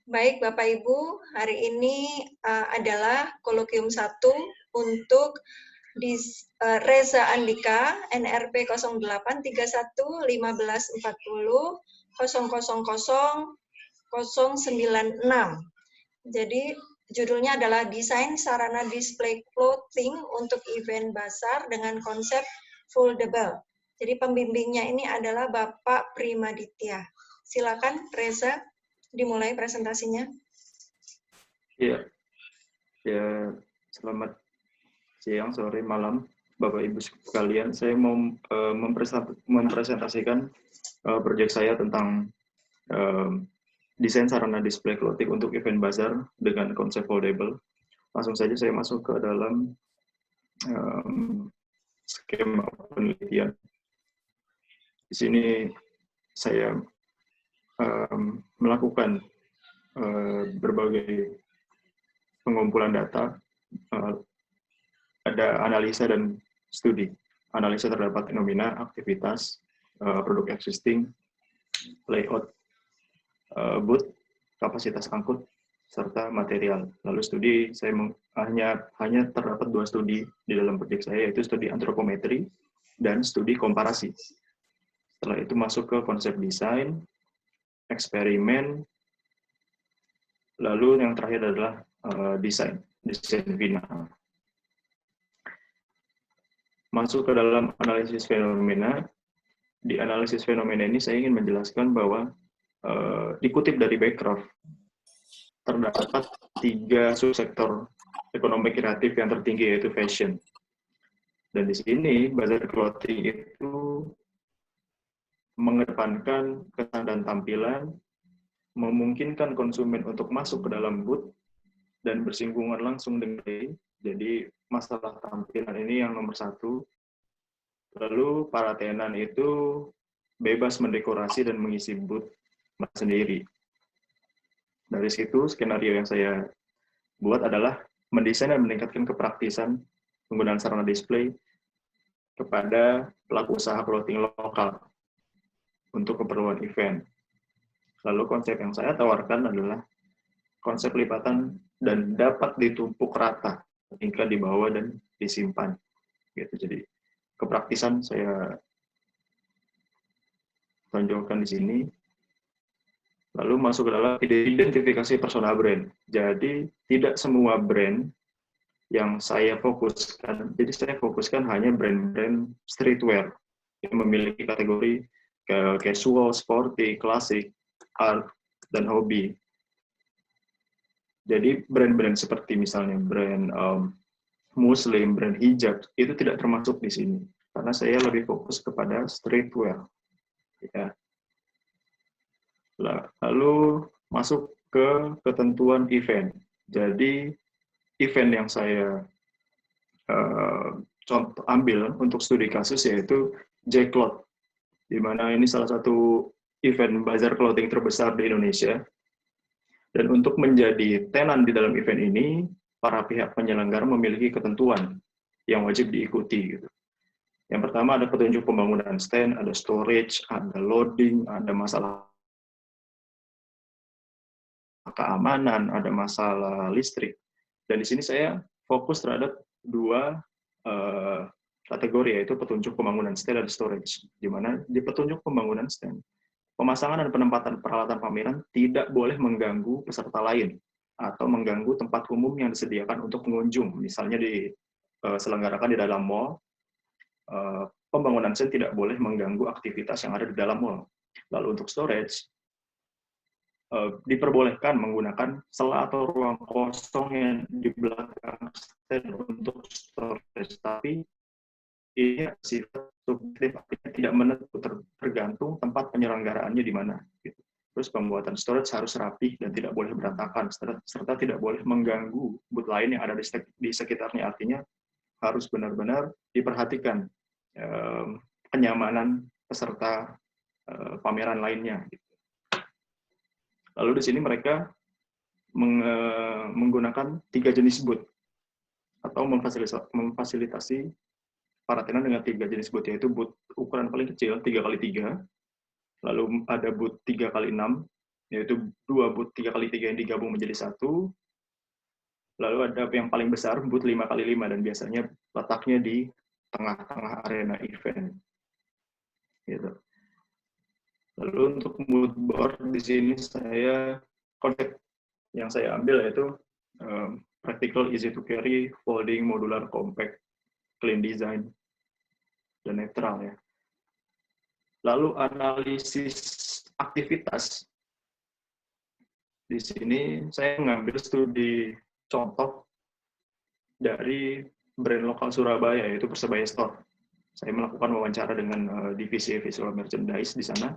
Baik Bapak Ibu, hari ini adalah kolokium 1 untuk Reza Andika, NRP 08153150000096. Jadi judulnya adalah Desain Sarana Display Clothing untuk Event Bazar dengan konsep foldable. Jadi pembimbingnya ini adalah Bapak Primaditya. Silakan Reza, dimulai presentasinya. Iya, ya selamat siang, sore, malam, Bapak Ibu sekalian. Saya mau mempresentasikan proyek saya tentang desain sarana display clothing untuk event bazar dengan konsep foldable. Langsung saja saya masuk ke dalam skema penelitian. Di sini saya melakukan berbagai pengumpulan data, ada analisa dan studi. Analisa terdapat fenomena, aktivitas, produk existing, layout, booth, kapasitas angkut, serta material. Lalu studi, saya hanya terdapat 2 studi di dalam proyek saya, yaitu studi antropometri dan studi komparasi. Setelah itu masuk ke konsep desain, eksperimen, lalu yang terakhir adalah desain final. Masuk ke dalam analisis fenomena. Di analisis fenomena ini saya ingin menjelaskan bahwa dikutip dari Backcroft, terdapat 3 subsektor ekonomi kreatif yang tertinggi, yaitu fashion. Dan di sini bazar clothing itu mengedepankan kesan dan tampilan, memungkinkan konsumen untuk masuk ke dalam booth dan bersinggungan langsung dengan. Jadi masalah tampilan ini yang nomor 1. Lalu para tenan itu bebas mendekorasi dan mengisi booth sendiri. Dari situ, skenario yang saya buat adalah mendesain dan meningkatkan kepraktisan penggunaan sarana display kepada pelaku usaha clothing lokal untuk keperluan event. Lalu konsep yang saya tawarkan adalah konsep lipatan dan dapat ditumpuk rata hingga dibawa dan disimpan. Gitu. Jadi kepraktisan saya tonjolkan di sini. Lalu masuk ke dalam identifikasi persona brand. Jadi tidak semua brand yang saya fokuskan, jadi saya fokuskan hanya brand-brand streetwear yang memiliki kategori casual, sporty, klasik, art, dan hobi. Jadi brand-brand seperti misalnya brand muslim, brand hijab, itu tidak termasuk di sini. Karena saya lebih fokus kepada streetwear. Ya. Lalu masuk ke ketentuan event. Jadi event yang saya contoh ambil untuk studi kasus yaitu J-Cloth, di mana ini salah satu event bazar clothing terbesar di Indonesia. Dan untuk menjadi tenan di dalam event ini, para pihak penyelenggara memiliki ketentuan yang wajib diikuti. Gitu. Yang pertama ada petunjuk pembangunan stand, ada storage, ada loading, ada masalah keamanan, ada masalah listrik. Dan di sini saya fokus terhadap 2 kategori, yaitu petunjuk pembangunan stand dan storage. Di mana di petunjuk pembangunan stand, pemasangan dan penempatan peralatan pameran tidak boleh mengganggu peserta lain atau mengganggu tempat umum yang disediakan untuk pengunjung. Misalnya diselenggarakan di dalam mall, pembangunan stand tidak boleh mengganggu aktivitas yang ada di dalam mall. Lalu untuk storage, diperbolehkan menggunakan sela atau ruang kosong yang di belakang stand untuk storage, tapi ini sifat subjektif, artinya tidak menentu, tergantung tempat penyelenggaraannya di mana. Gitu. Terus pembuatan storage harus rapi dan tidak boleh berantakan, serta tidak boleh mengganggu booth lain yang ada di sekitarnya. Artinya harus benar-benar diperhatikan kenyamanan peserta pameran lainnya. Gitu. Lalu di sini mereka menggunakan 3 jenis booth atau memfasilitasi para tenan dengan 3 jenis booth, yaitu booth ukuran paling kecil 3x3, lalu ada booth 3x6, yaitu 2 booth 3x3 yang digabung menjadi satu. Lalu ada yang paling besar, booth 5x5, dan biasanya letaknya di tengah-tengah arena event. Gitu. Lalu untuk mood board di sini konsep yang saya ambil yaitu practical, easy to carry, folding, modular, compact, clean design, dan netral ya. Lalu analisis aktivitas. Di sini saya mengambil studi contoh dari brand lokal Surabaya, yaitu Persebaya Store. Saya melakukan wawancara dengan divisi visual merchandise di sana.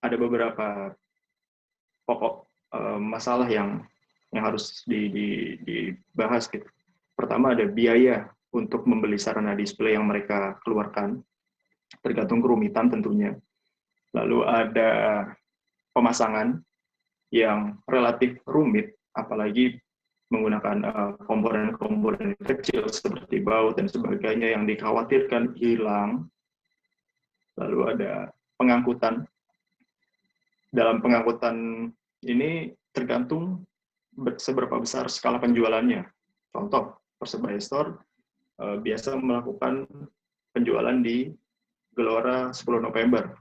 Ada beberapa pokok masalah yang harus dibahas gitu. Pertama ada biaya untuk membeli sarana display yang mereka keluarkan, tergantung kerumitan tentunya. Lalu ada pemasangan yang relatif rumit, apalagi menggunakan komponen-komponen kecil seperti baut dan sebagainya yang dikhawatirkan hilang. Lalu ada pengangkutan. Dalam pengangkutan ini tergantung seberapa besar skala penjualannya. Contoh, Persebaya Store biasa melakukan penjualan di Gelora 10 November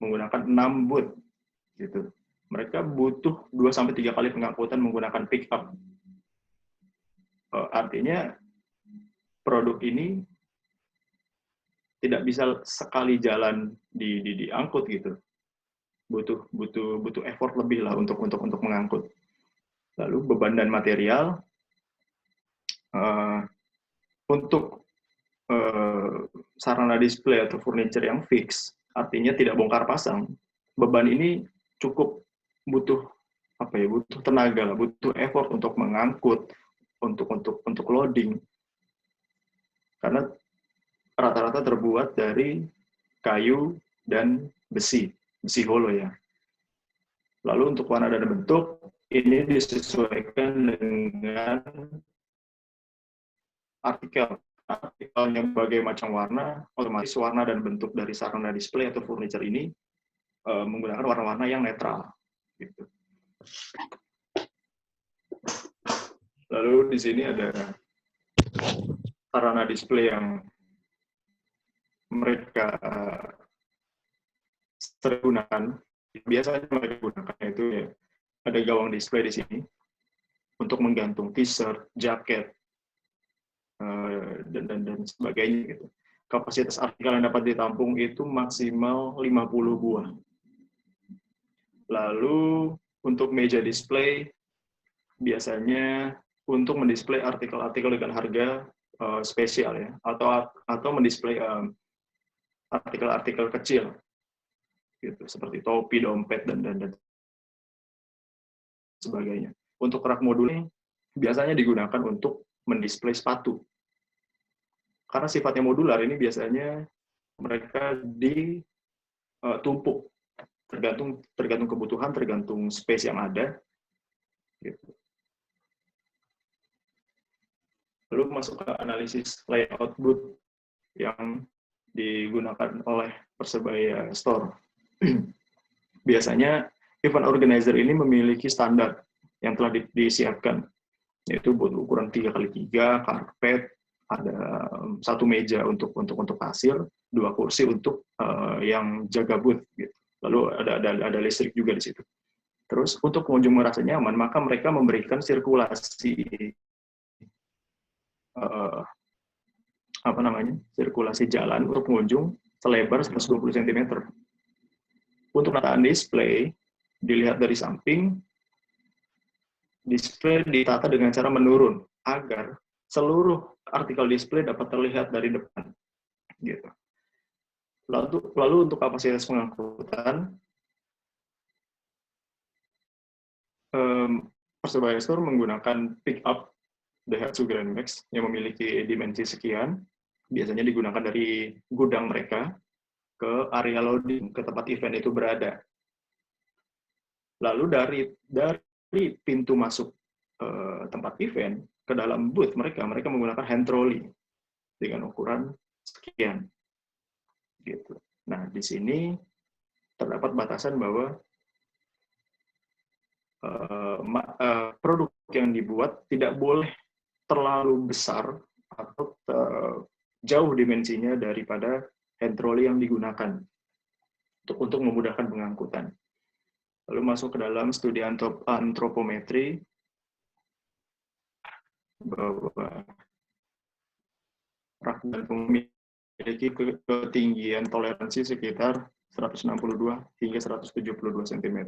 menggunakan 6 booth. Gitu. Mereka butuh 2-3 kali pengangkutan menggunakan pick up. Artinya produk ini tidak bisa sekali jalan diangkut gitu. Butuh effort lebih lah untuk mengangkut. Lalu beban dan material untuk sarana display atau furniture yang fix, artinya tidak bongkar pasang. Beban ini cukup butuh tenaga lah, butuh effort untuk mengangkut, untuk loading. Karena rata-rata terbuat dari kayu dan besi holo ya. Lalu untuk warna dan bentuk ini disesuaikan dengan artikelnya berbagai macam warna, otomatis warna dan bentuk dari sarana display atau furniture ini menggunakan warna-warna yang netral. Gitu. Lalu di sini ada sarana display yang mereka sering gunakan. Biasanya mereka gunakan itu ya, ada gawang display di sini untuk menggantung t-shirt, jaket, dan sebagainya gitu. Kapasitas artikel yang dapat ditampung itu maksimal 50 buah. Lalu untuk meja display biasanya untuk mendisplay artikel-artikel dengan harga spesial ya, atau mendisplay artikel-artikel kecil gitu, seperti topi, dompet dan sebagainya. Untuk rak modul ini biasanya digunakan untuk mendisplay sepatu. Karena sifatnya modular ini biasanya mereka ditumpuk tergantung kebutuhan, tergantung space yang ada. Gitu. Lalu masuk ke analisis layout booth yang digunakan oleh Persebaya Store. Biasanya event organizer ini memiliki standar yang telah disiapkan, yaitu booth ukuran 3x3, karpet, ada 1 meja untuk pasir, 2 kursi untuk yang jaga booth. Gitu. Lalu ada listrik juga di situ. Terus untuk pengunjung merasa nyaman, maka mereka memberikan sirkulasi sirkulasi jalan untuk pengunjung selebar 120 cm. Untuk penataan display, dilihat dari samping, display ditata dengan cara menurun agar seluruh artikel display dapat terlihat dari depan. Gitu. Lalu untuk kapasitas pengangkutan, Persebaya Store menggunakan pick up Daihatsu Grand Max yang memiliki dimensi sekian, biasanya digunakan dari gudang mereka ke area loading, ke tempat event itu berada. Lalu dari pintu masuk tempat event ke dalam booth mereka menggunakan hand trolley dengan ukuran sekian. Gitu. Nah, di sini terdapat batasan bahwa produk yang dibuat tidak boleh terlalu besar atau jauh dimensinya daripada hand trolley yang digunakan untuk memudahkan pengangkutan. Lalu masuk ke dalam studi antropometri bahwa rak gantung memiliki ketinggian toleransi sekitar 162 hingga 172 cm.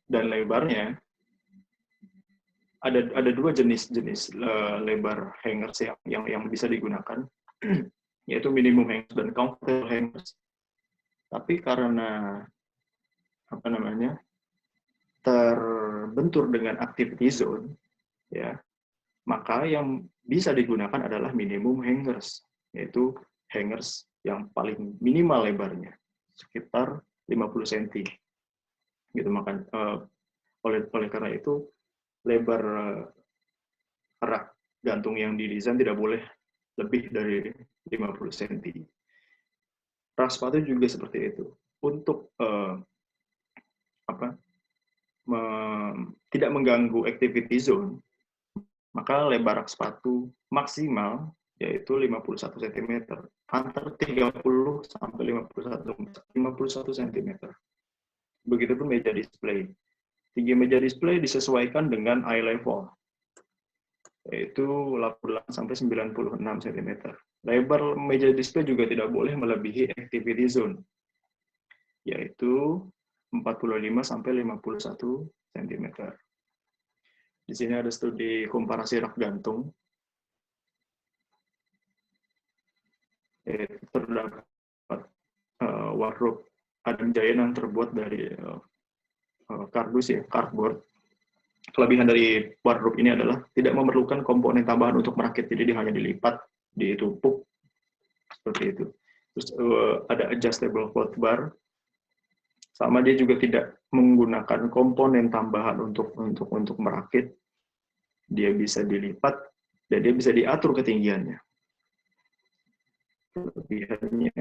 Dan lebarnya ada dua jenis lebar hangers yang bisa digunakan, yaitu minimum hangers dan comfortable hangers. Tapi karena terbentur dengan activity zone, ya, maka yang bisa digunakan adalah minimum hangers, yaitu hangers yang paling minimal lebarnya sekitar 50 cm. Gitu, makan oleh karena itu lebar rak gantung yang didesain tidak boleh lebih dari 50 cm. Rak sepatu juga seperti itu. Untuk tidak mengganggu activity zone, maka lebar rak sepatu maksimal yaitu 51 cm, antara 30 sampai 51 cm. Begitupun meja display. Tinggi meja display disesuaikan dengan eye level, yaitu 88 sampai 96 cm. Lebar meja display juga tidak boleh melebihi activity zone, yaitu 45 sampai 51 cm. Di sini ada studi komparasi rak gantung. Terdapat wardrobe Adam Giant yang terbuat dari kardus, ya, cardboard. Kelebihan dari wardrobe ini adalah tidak memerlukan komponen tambahan untuk merakit, jadi dia hanya dilipat, ditumpuk seperti itu. Terus ada adjustable cloth bar, sama dia juga tidak menggunakan komponen tambahan untuk merakit. Dia bisa dilipat dan dia bisa diatur ketinggiannya. Kelebihannya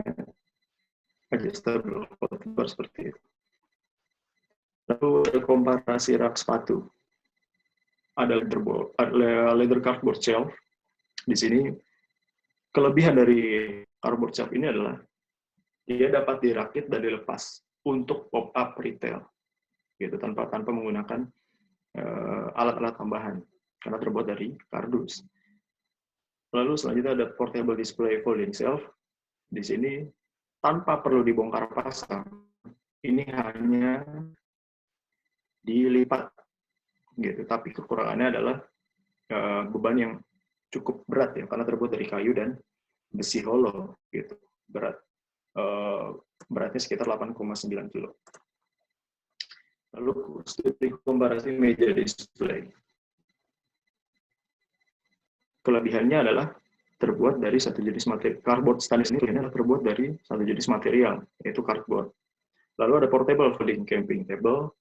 adjustable cloth bar seperti itu. Lalu ada komparasi rak sepatu. Ada leather cardboard shelf. Di sini kelebihan dari cardboard shelf ini adalah dia dapat dirakit dan dilepas untuk pop-up retail, gitu, tanpa menggunakan alat-alat tambahan karena terbuat dari kardus. Lalu selanjutnya ada portable display folding shelf. Di sini tanpa perlu dibongkar pasang, ini hanya dilipat, gitu. Tapi kekurangannya adalah beban yang cukup berat, ya, karena terbuat dari kayu dan besi hollow, gitu. Beratnya sekitar 8,9 kg. Lalu studi komparasi meja display. Kelebihannya adalah terbuat dari satu jenis material. Cardboard stainless ini adalah terbuat dari satu jenis material, yaitu cardboard. Lalu ada portable folding camping table.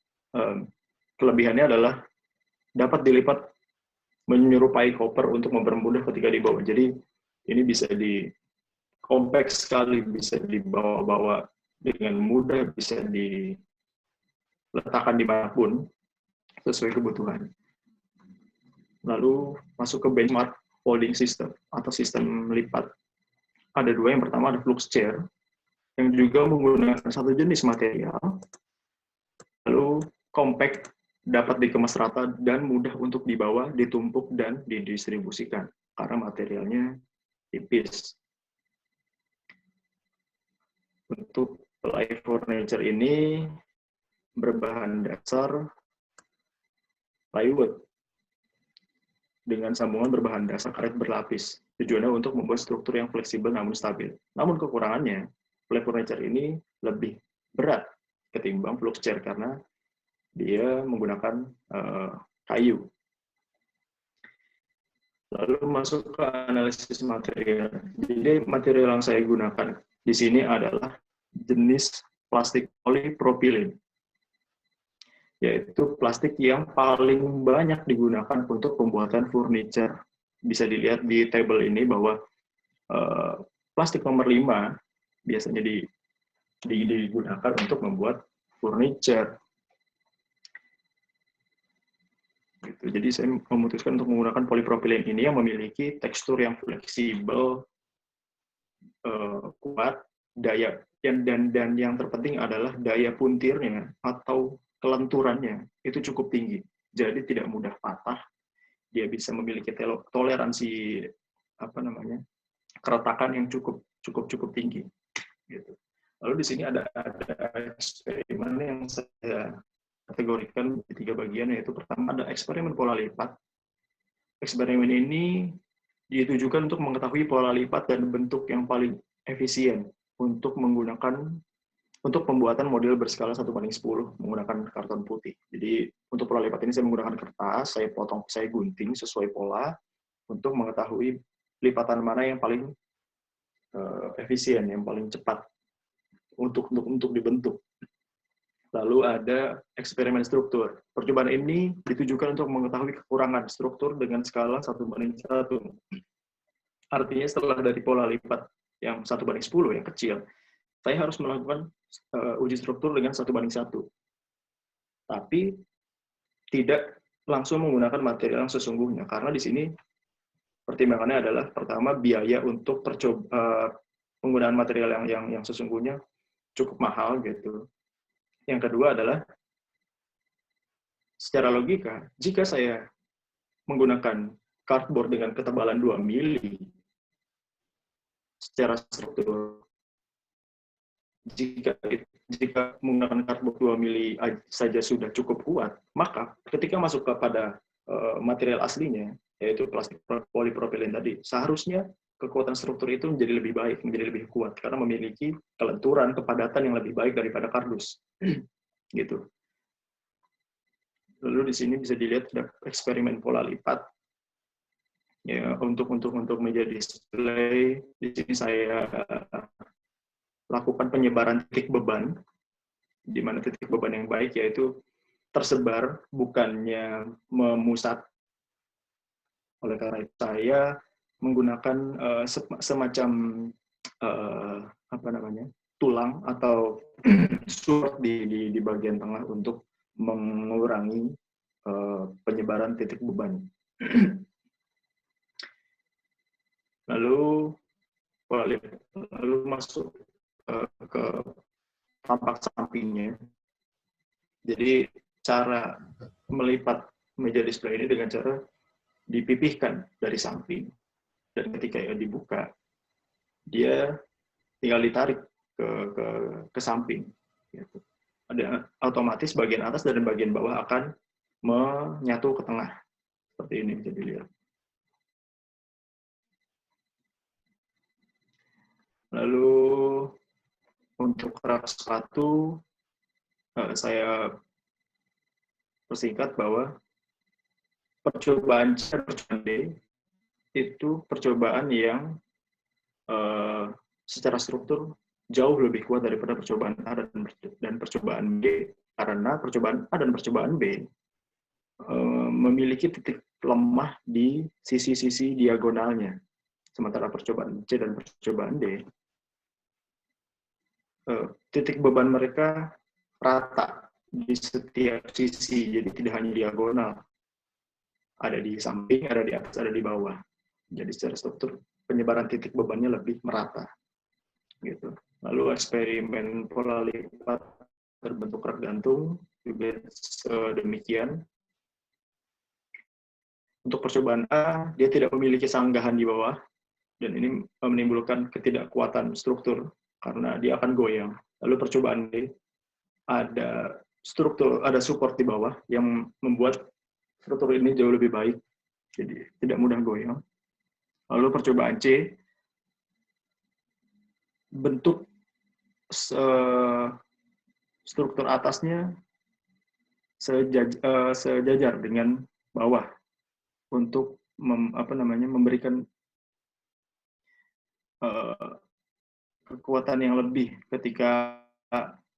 Kelebihannya adalah dapat dilipat menyerupai koper untuk mempermudah ketika dibawa. Jadi ini bisa compact sekali, bisa dibawa-bawa dengan mudah, bisa diletakkan dimanapun sesuai kebutuhan. Lalu masuk ke benchmark folding system atau sistem lipat. Ada dua. Yang pertama ada flux chair yang juga menggunakan satu jenis material, lalu compact, dapat dikemas rata dan mudah untuk dibawa, ditumpuk, dan didistribusikan karena materialnya tipis. Untuk play furniture ini berbahan dasar plywood dengan sambungan berbahan dasar karet berlapis. Tujuannya untuk membuat struktur yang fleksibel namun stabil. Namun kekurangannya, play furniture ini lebih berat ketimbang flux chair karena dia menggunakan kayu. Lalu masuk ke analisis material. Jadi material yang saya gunakan di sini adalah jenis plastik polipropilin, yaitu plastik yang paling banyak digunakan untuk pembuatan furniture. Bisa dilihat di tabel ini bahwa plastik nomor 5 biasanya digunakan untuk membuat furniture. Gitu. Jadi saya memutuskan untuk menggunakan polipropilen ini yang memiliki tekstur yang fleksibel, kuat, daya dan yang terpenting adalah daya puntirnya atau kelenturannya itu cukup tinggi. Jadi tidak mudah patah. Dia bisa memiliki toleransi keretakan yang cukup tinggi. Gitu. Lalu di sini ada eksperimen yang saya kategorikan di 3 bagian, yaitu pertama ada eksperimen pola lipat. Eksperimen ini ditujukan untuk mengetahui pola lipat dan bentuk yang paling efisien untuk pembuatan model berskala 1:10 menggunakan karton putih. Jadi untuk pola lipat ini saya menggunakan kertas, saya potong, saya gunting sesuai pola untuk mengetahui lipatan mana yang paling efisien, yang paling cepat untuk dibentuk. Lalu ada eksperimen struktur. Percobaan ini ditujukan untuk mengetahui kekurangan struktur dengan skala 1:1. Artinya setelah dari pola lipat yang 1:10 yang kecil, saya harus melakukan uji struktur dengan 1:1. Tapi tidak langsung menggunakan material yang sesungguhnya, karena di sini pertimbangannya adalah pertama biaya untuk penggunaan material yang sesungguhnya cukup mahal gitu. Yang kedua adalah secara logika, jika saya menggunakan cardboard dengan ketebalan 2 mili secara struktur, jika menggunakan cardboard 2 mili saja sudah cukup kuat, maka ketika masuk kepada material aslinya, yaitu plastik polipropilen tadi, seharusnya kekuatan struktur itu menjadi lebih baik, menjadi lebih kuat, karena memiliki kelenturan, kepadatan yang lebih baik daripada kardus. Gitu. Lalu di sini bisa dilihat ada eksperimen pola lipat. Ya, untuk meja display, di sini saya lakukan penyebaran titik beban, di mana titik beban yang baik yaitu tersebar, bukannya memusat. Oleh karena itu saya menggunakan semacam tulang atau support di bagian tengah untuk mengurangi penyebaran titik beban. Lalu masuk ke tampak sampingnya. Jadi cara melipat meja display ini dengan cara dipipihkan dari samping, dan ketika dibuka, dia tinggal ditarik ke samping. Gitu. Ada otomatis bagian atas dan bagian bawah akan menyatu ke tengah. Seperti ini bisa dilihat. Lalu untuk rak sepatu, saya persingkat bahwa percobaan C dan percobaan D itu percobaan yang secara struktur jauh lebih kuat daripada percobaan A dan percobaan B, karena percobaan A dan percobaan B memiliki titik lemah di sisi-sisi diagonalnya, sementara percobaan C dan percobaan D titik beban mereka rata di setiap sisi, jadi tidak hanya diagonal, ada di samping, ada di atas, ada di bawah. Jadi secara struktur penyebaran titik bebannya lebih merata. Gitu. Lalu eksperimen pola lipat berbentuk rak gantung juga demikian. Untuk percobaan A, dia tidak memiliki sanggahan di bawah, dan ini menimbulkan ketidakkuatan struktur karena dia akan goyang. Lalu percobaan B, ada support di bawah yang membuat struktur ini jauh lebih baik, jadi tidak mudah goyang. Lalu percobaan C, bentuk struktur atasnya sejajar dengan bawah untuk memberikan kekuatan yang lebih ketika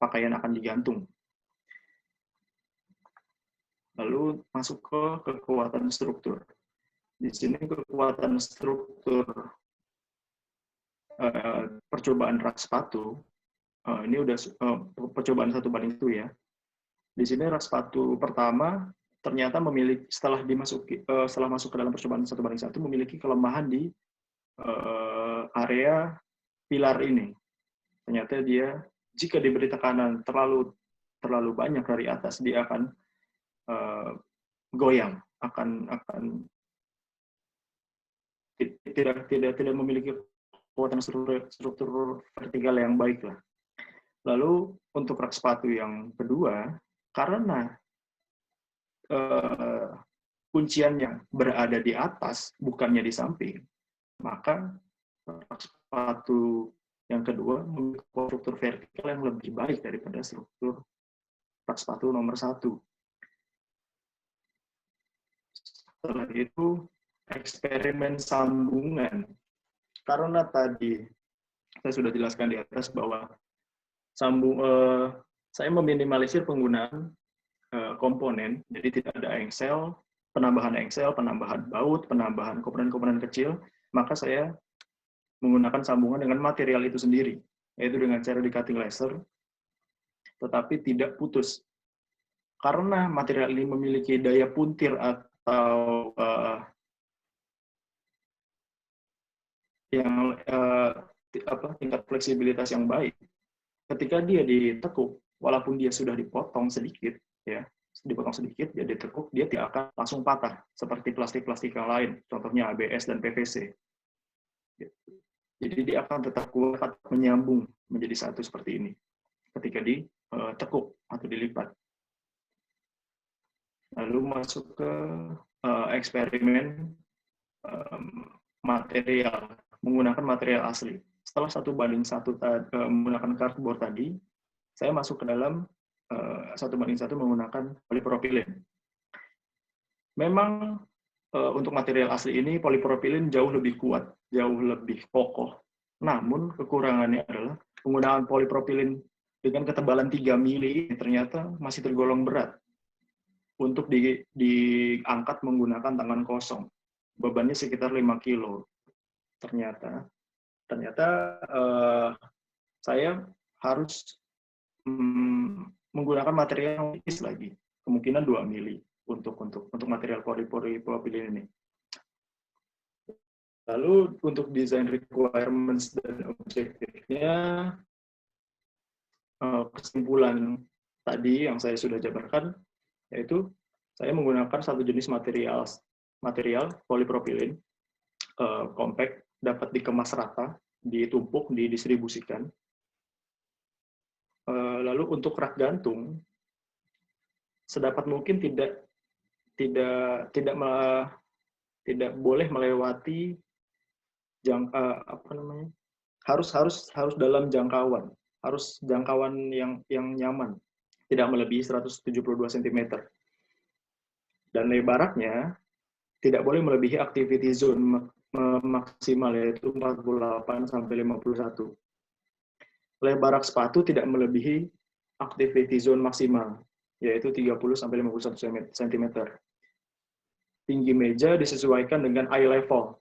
pakaian akan digantung. Lalu masuk ke kekuatan struktur. Di sini kekuatan struktur percobaan rak sepatu, ini udah percobaan 1:1 ya. Di sini rak sepatu pertama ternyata memiliki setelah masuk ke dalam percobaan 1:1 memiliki kelemahan di area pilar ini. Ternyata dia jika diberi tekanan terlalu banyak dari atas, dia akan goyang, akan tidak memiliki kekuatan struktur vertikal yang baik lah. Lalu untuk rak sepatu yang kedua, karena kunciannya berada di atas, bukannya di samping, maka rak sepatu yang kedua memiliki struktur vertikal yang lebih baik daripada struktur rak sepatu nomor 1. Setelah itu, eksperimen sambungan. Karena tadi saya sudah jelaskan di atas bahwa saya meminimalisir penggunaan komponen, jadi tidak ada engsel, penambahan baut, penambahan komponen-komponen kecil, maka saya menggunakan sambungan dengan material itu sendiri, yaitu dengan cara di cutting laser, tetapi tidak putus. Karena material ini memiliki daya puntir atau tingkat fleksibilitas yang baik, ketika dia ditekuk, walaupun dia sudah dipotong sedikit, ya, dia ditekuk, dia tidak akan langsung patah seperti plastik-plastik yang lain, contohnya ABS dan PVC. Jadi dia akan tetap kuat, menyambung menjadi satu seperti ini ketika ditekuk atau dilipat. Lalu masuk ke eksperimen material, menggunakan material asli. Setelah 1:1 menggunakan cardboard tadi, saya masuk ke dalam 1:1 menggunakan polipropilin. Memang untuk material asli ini polipropilin jauh lebih kuat, jauh lebih kokoh. Namun kekurangannya adalah penggunaan polipropilin dengan ketebalan 3 mili ternyata masih tergolong berat untuk diangkat menggunakan tangan kosong. Bebannya sekitar 5 kilo. Ternyata saya harus menggunakan material yang tipis lagi, kemungkinan 2 mili untuk material polipropilin ini. Lalu untuk design requirements dan objektifnya, kesimpulan tadi yang saya sudah jabarkan, yaitu saya menggunakan satu jenis material polipropilin compact, dapat dikemas rata, ditumpuk, didistribusikan. Lalu untuk rak gantung, sedapat mungkin tidak boleh melewati harus dalam jangkauan, harus jangkauan yang nyaman, tidak melebihi 172 cm. Dan lebar raknya tidak boleh melebihi activity zone maksimal, yaitu 48 sampai 51. Lebar rak sepatu tidak melebihi activity zone maksimal, yaitu 30 sampai 51 cm. Tinggi meja disesuaikan dengan eye level,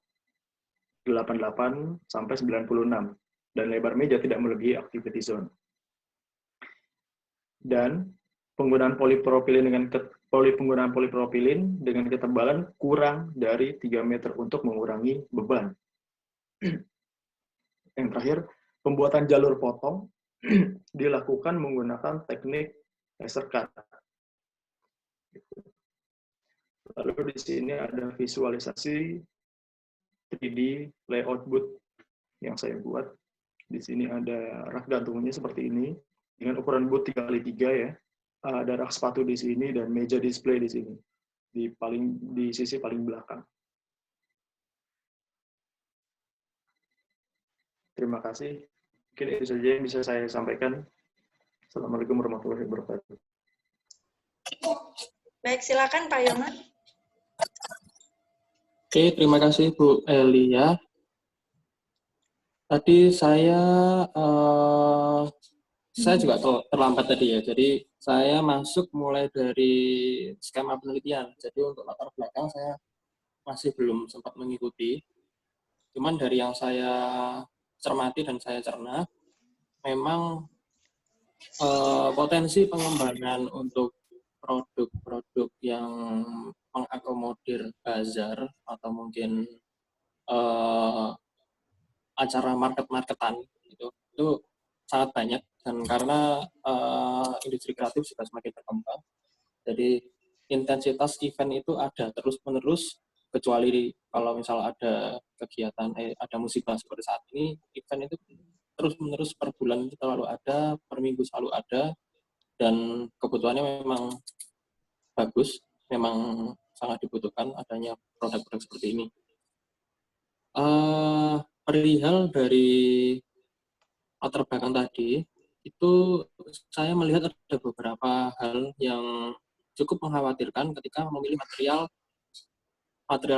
88 sampai 96, dan lebar meja tidak melebihi activity zone. Dan penggunaan polipropilin dengan ketebalan kurang dari 3 meter untuk mengurangi beban. Yang terakhir, pembuatan jalur potong dilakukan menggunakan teknik laser cut. Lalu di sini ada visualisasi 3D layout booth yang saya buat. Di sini ada rak gantungnya seperti ini dengan ukuran booth 3x3 ya. Ada rak sepatu di sini dan meja display di sini di sisi paling belakang. Terima kasih. Mungkin itu saja yang bisa saya sampaikan. Assalamualaikum warahmatullahi wabarakatuh. Baik, silakan Pak Yoman. Oke, terima kasih Bu Elia. Tadi saya juga terlambat tadi ya. Jadi saya masuk mulai dari skema penelitian. Jadi untuk latar belakang saya masih belum sempat mengikuti. Cuman dari yang saya cermati dan saya cerna, memang potensi pengembangan untuk produk-produk yang mengakomodir bazar atau mungkin acara market-marketan itu sangat banyak, dan karena industri kreatif juga semakin berkembang, jadi intensitas event itu ada terus-menerus, kecuali kalau misal ada kegiatan, ada musibah seperti saat ini, event itu terus-menerus per bulan itu selalu ada, per minggu selalu ada, dan kebutuhannya memang bagus, memang sangat dibutuhkan adanya produk-produk seperti ini. Perihal dari latar belakang tadi, itu saya melihat ada beberapa hal yang cukup mengkhawatirkan ketika memilih material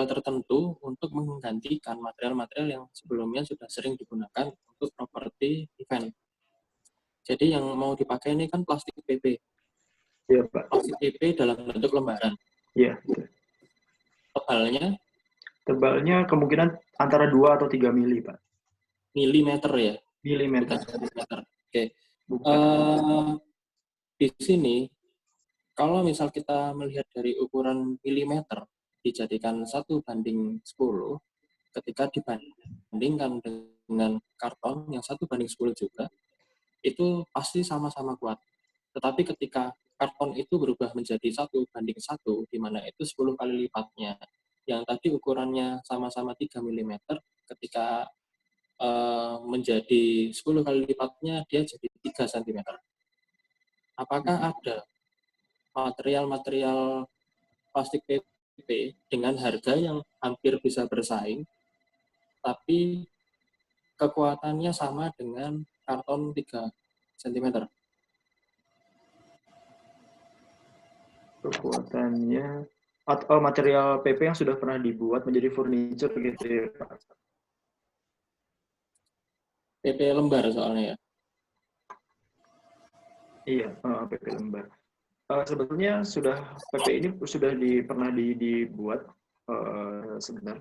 tertentu untuk menggantikan material-material yang sebelumnya sudah sering digunakan untuk properti event. Jadi yang mau dipakai ini kan plastik PP. Iya, Pak. Plastik PP dalam bentuk lembaran. Iya. Tebalnya kemungkinan antara 2 atau 3 mili, Pak. Milimeter ya? Milimeter. Bukan sentimeter. Oke. Di sini, kalau misal kita melihat dari ukuran milimeter, dijadikan 1:10, ketika dibandingkan dengan karton yang 1:10 juga, itu pasti sama-sama kuat. Tetapi ketika karton itu berubah menjadi 1:1, di mana itu 10 kali lipatnya, yang tadi ukurannya sama-sama 3 mm, ketika menjadi 10 kali lipatnya, dia jadi 3 cm. Apakah ada material-material plastik PP dengan harga yang hampir bisa bersaing, tapi kekuatannya sama dengan karton 3 cm? Kekuatannya atau material PP yang sudah pernah dibuat menjadi furniture gitu ya, Pak. PP lembar soalnya ya. Iya, PP lembar. Sebetulnya PP ini sudah pernah dibuat sebentar.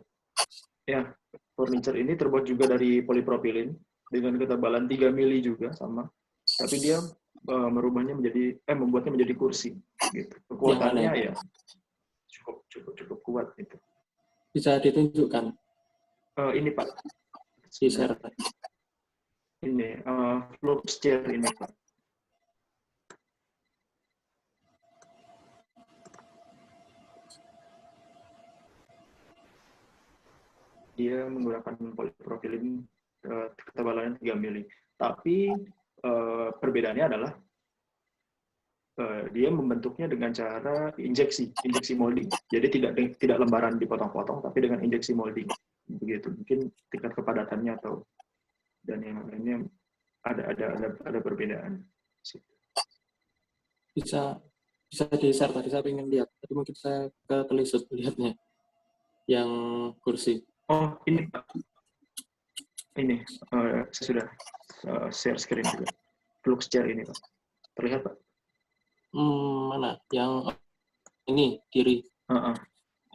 Ya, furniture ini terbuat juga dari polipropilin dengan ketebalan 3 mili juga sama. Tapi dia membuatnya menjadi kursi gitu. Kekuatannya ya cukup kuat gitu. Bisa ditunjukkan? Ini, Pak. Share. Ini Flux chair ini, Pak. Dia menggunakan polipropilin ketebalannya 3 mili. Tapi perbedaannya adalah dia membentuknya dengan cara injeksi molding. Jadi tidak lembaran dipotong-potong, tapi dengan injeksi molding. Begitu. Mungkin tingkat kepadatannya dan yang lainnya ada perbedaan. Bisa di-share, tadi saya ingin lihat, tapi mungkin saya ketelisut lihatnya yang kursi. Oh, ini Pak. Ini saya sudah share screen juga. Flux chair ini, Pak. Terlihat, Pak? Mana? Yang ini kiri.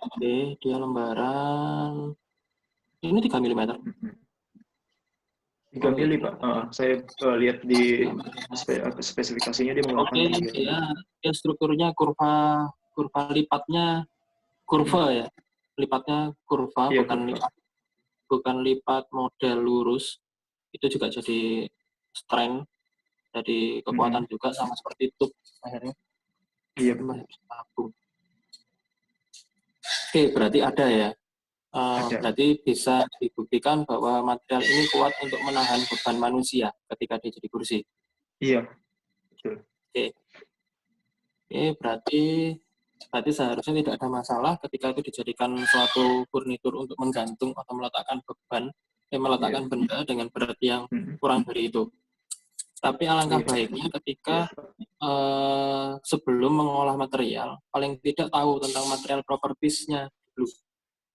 Oke, dia lembaran. Ini 3 mm. 3 mili, Pak. Saya lihat di spesifikasinya dia menggunakan. Oke, dia strukturnya kurva lipatnya ya. Lipatnya kurva, iya, bukan lipat model lurus. Itu juga jadi strength, jadi kekuatan juga sama seperti tube akhirnya. Iya. Oke, berarti ada ya. Berarti bisa dibuktikan bahwa material ini kuat untuk menahan beban manusia ketika dia jadi kursi. Iya, betul. Oke, berarti seharusnya tidak ada masalah ketika itu dijadikan suatu furnitur untuk menggantung atau meletakkan benda dengan berat yang kurang dari itu. Tapi alangkah baiknya ketika sebelum mengolah material, paling tidak tahu tentang material properties-nya dulu.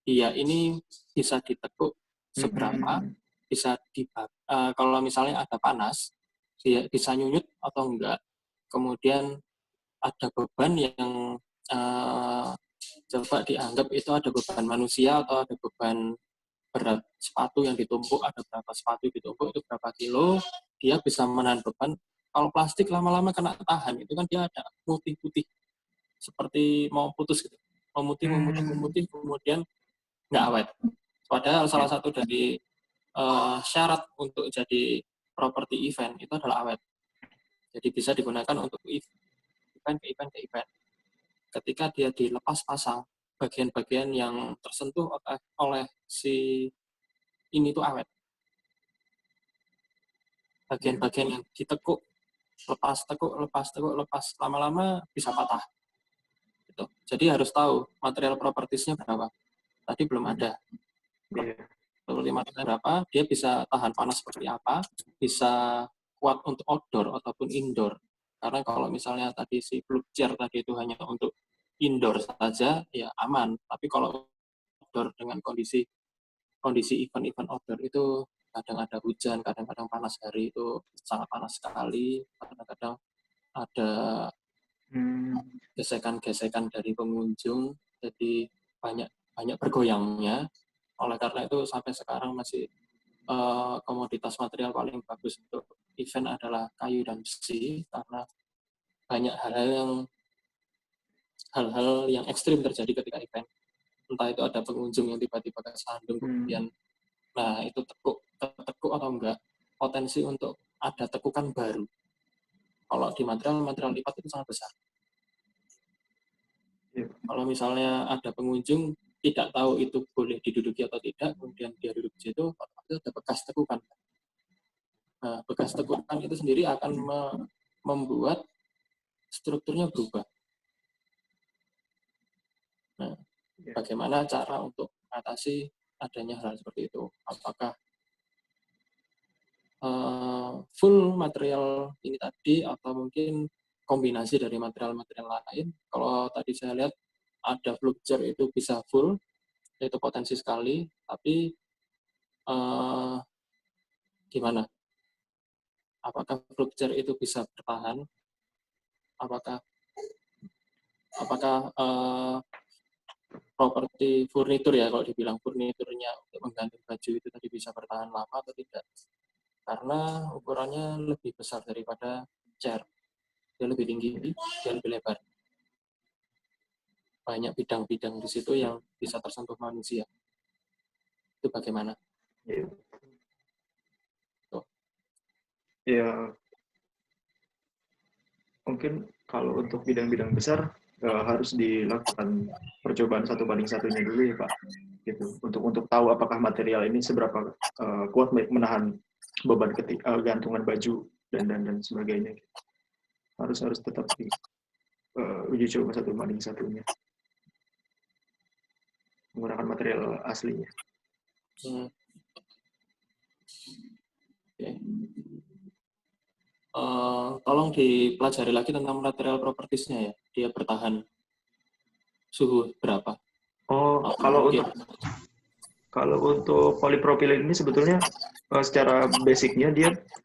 Dia ini bisa ditekuk seberapa, bisa kalau misalnya ada panas, dia bisa nyunyut atau enggak. Kemudian ada beban yang coba dianggap itu ada beban manusia atau ada beban berat sepatu yang ditumpuk, ada berapa sepatu ditumpuk, itu berapa kilo, dia bisa menahan beban. Kalau plastik lama-lama kena tahan, itu kan dia ada putih-putih, seperti mau putus gitu. Memutih, kemudian nggak awet. Padahal salah satu dari syarat untuk jadi properti event itu adalah awet. Jadi bisa digunakan untuk event ke event. Ketika dia dilepas pasang, bagian-bagian yang tersentuh oleh si ini tuh awet. Bagian-bagian yang ditekuk, lepas, lama-lama bisa patah. Gitu. Jadi harus tahu material propertiesnya berapa. Tadi belum ada. Material berapa, dia bisa tahan panas seperti apa, bisa kuat untuk outdoor ataupun indoor. Karena kalau misalnya tadi si plug chair tadi itu hanya untuk indoor saja, ya aman. Tapi kalau outdoor dengan kondisi event-event outdoor itu kadang ada hujan, kadang-kadang panas hari itu sangat panas sekali, kadang-kadang ada gesekan-gesekan dari pengunjung, jadi banyak bergoyangnya. Oleh karena itu sampai sekarang masih komoditas material paling bagus untuk event adalah kayu dan besi, karena banyak hal-hal yang ekstrim terjadi ketika event. Entah itu ada pengunjung yang tiba-tiba kesandung, kemudian nah itu tekuk atau enggak, potensi untuk ada tekukan baru. Kalau di material lipat itu sangat besar. Kalau misalnya ada pengunjung tidak tahu itu boleh diduduki atau tidak, kemudian dia duduk di situ, itu ada bekas tekukan. Nah, bekas tekukan itu sendiri akan membuat strukturnya berubah. Nah, bagaimana cara untuk mengatasi adanya hal seperti itu? Apakah full material ini tadi, atau mungkin kombinasi dari material-material lain? Kalau tadi saya lihat ada flux-jar itu bisa full, itu potensi sekali, tapi gimana? Apakah flux-jar itu bisa bertahan? Apakah properti furnitur ya, kalau dibilang furniturnya untuk mengganti baju itu tadi bisa bertahan lama atau tidak? Karena ukurannya lebih besar daripada chair. Dia lebih tinggi, dia lebih lebar. Banyak bidang-bidang di situ yang bisa tersentuh manusia. Itu bagaimana? Ya, mungkin kalau untuk bidang-bidang besar harus dilakukan percobaan 1:1 dulu ya Pak, gitu. Untuk tahu apakah material ini seberapa kuat menahan beban gantungan baju dan sebagainya. Harus tetap di uji coba 1:1 menggunakan material aslinya. Okay. Tolong dipelajari lagi tentang material propertiesnya ya. Dia bertahan suhu berapa? Oh, kalau untuk polipropilin ini sebetulnya secara basicnya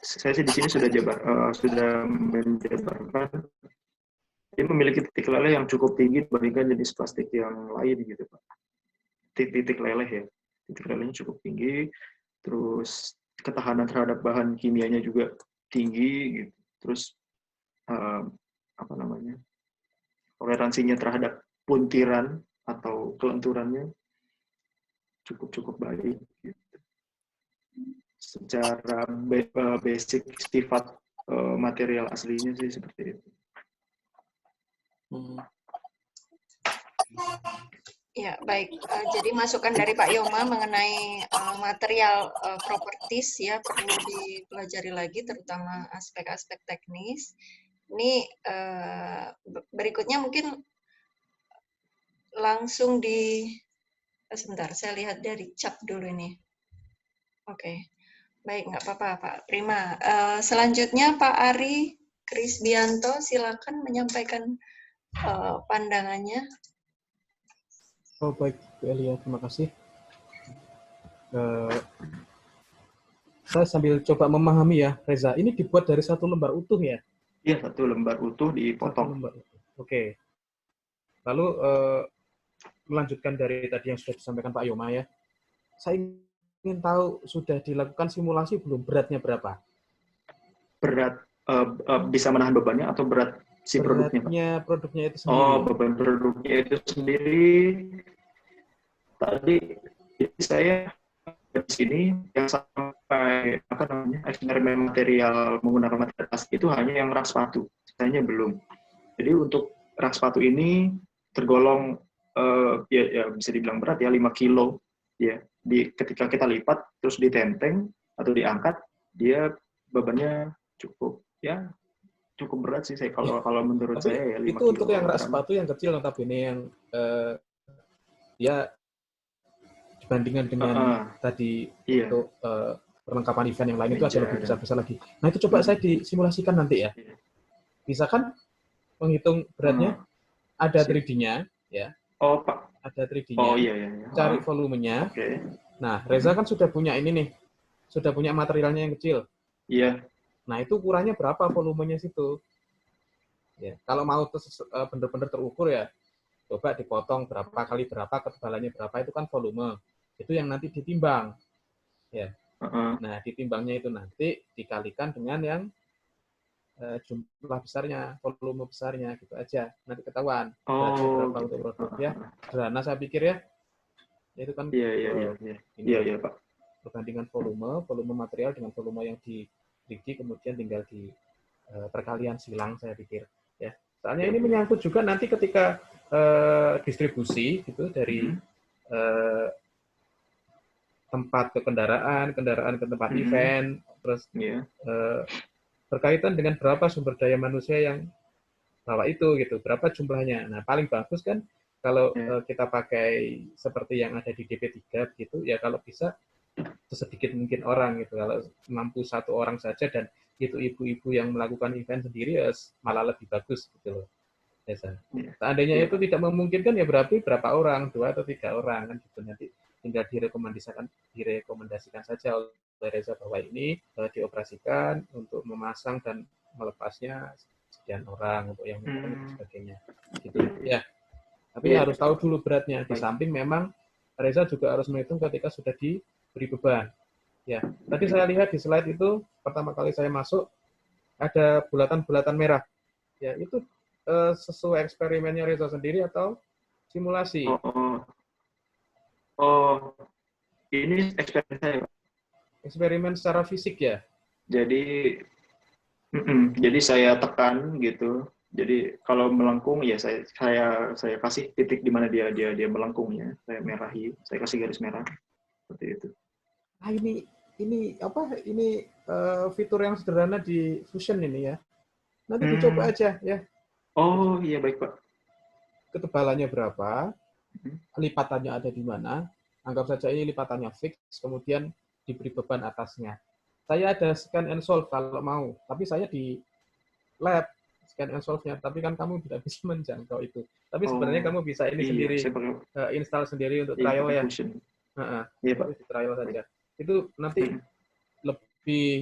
saya sih di sini sudah menjabarkan dia memiliki titik leleh yang cukup tinggi dibandingkan jenis plastik yang lain gitu Pak. Titik leleh ya, titik lelehnya cukup tinggi, terus ketahanan terhadap bahan kimianya juga tinggi, gitu. Terus toleransinya terhadap puntiran atau kelenturannya cukup baik. Gitu. Secara basic sifat material aslinya sih seperti itu. Ya, baik. Jadi masukan dari Pak Yoma mengenai material properties ya perlu dipelajari lagi, terutama aspek-aspek teknis. Ini berikutnya mungkin langsung sebentar, saya lihat dari cap dulu ini. Oke, baik, nggak apa-apa Pak. Prima. Selanjutnya Pak Ari Krisbianto, silakan menyampaikan pandangannya. Oh baik, Bu Elia, terima kasih. Saya sambil coba memahami ya, Reza. Ini dibuat dari 1 lembar utuh ya? Iya, 1 lembar utuh dipotong. 1 lembar utuh. Oke. Lalu melanjutkan dari tadi yang sudah disampaikan Pak Yoma ya. Saya ingin ingin tahu sudah dilakukan simulasi belum, beratnya berapa? Berat bisa menahan bebannya atau berat si produknya, Pak? Beratnya produknya itu sendiri. Oh, beban produknya itu sendiri. Tadi saya di sini yang sampai apa namanya eksperimen material menggunakan material plastik itu hanya yang rak sepatu, sisanya belum. Jadi untuk rak sepatu ini tergolong ya bisa dibilang berat ya, 5 kilo ya. Ketika kita lipat terus ditenteng atau diangkat, dia bebannya cukup berat sih saya kalau menurut Tapi saya ya 5 itu untuk yang rak kilogram. sepatu yang kecil, notabene yang ya dibandingkan dengan tadi Iya. untuk perlengkapan event yang lain itu Meja ada lebih dan besar-besar lagi. Nah itu coba saya disimulasikan nanti ya. iya. Bisa kan menghitung beratnya, ada Sip. 3D-nya ya. Oh, Pak. Ada Oh 3D-nya. iya. Cari volumenya. Oke. Nah, Reza kan sudah punya ini nih. Sudah punya materialnya yang kecil. Iya. Nah, itu ukurannya berapa volumenya situ? Ya, kalau mau benar-benar terukur ya, coba dipotong berapa kali berapa, ketebalannya berapa, itu kan volume. Itu yang nanti ditimbang. Ya. Nah, ditimbangnya itu nanti dikalikan dengan yang jumlah besarnya, volume besarnya, gitu aja. Nanti ketahuan beratnya berapa gitu. untuk produk ya. Sederhana saya pikir ya. Itu kan Iya, Pak. perbandingan volume material dengan volume yang di 3D, kemudian tinggal di perkalian silang saya pikir ya. Soalnya ini menyangkut juga nanti ketika distribusi gitu dari tempat ke kendaraan ke tempat event, terus berkaitan dengan berapa sumber daya manusia yang bawa itu gitu, berapa jumlahnya. Nah, paling bagus kan kalau kita pakai seperti yang ada di DP3 gitu ya, kalau bisa sedikit mungkin orang gitu. Kalau mampu 1 orang saja dan itu ibu-ibu yang melakukan event sendiri ya malah lebih bagus gitu loh. Seandainya itu tidak memungkinkan ya berarti berapa orang, 2 atau 3 orang kan gitu. Nanti tinggal direkomendasikan saja oleh Reza bahwa ini dioperasikan untuk memasang dan melepasnya sekian orang untuk yang dan sebagainya gitu ya. Tapi harus tahu dulu beratnya. Di samping memang Reza juga harus menghitung ketika sudah diberi beban. Ya, tadi saya lihat di slide itu pertama kali saya masuk ada bulatan-bulatan merah. Ya, itu sesuai eksperimennya Reza sendiri atau simulasi? Ini eksperimen saya, Pak. Eksperimen secara fisik ya? Jadi saya tekan gitu. Jadi kalau melengkung ya saya kasih titik di mana dia melengkungnya, saya merahi, saya kasih garis merah seperti itu. Nah, ini apa? Ini fitur yang sederhana di Fusion ini ya. Nanti dicoba aja ya. Oh iya, baik Pak. Ketebalannya berapa? Lipatannya ada di mana? Anggap saja ini lipatannya fix, kemudian diberi beban atasnya. Saya ada scan and solve kalau mau, tapi saya di lab scan and solve-nya, tapi kan kamu tidak bisa menjangkau itu. Tapi sebenarnya kamu bisa ini sendiri, install sendiri untuk trial ya. Itu di trial saja. Itu nanti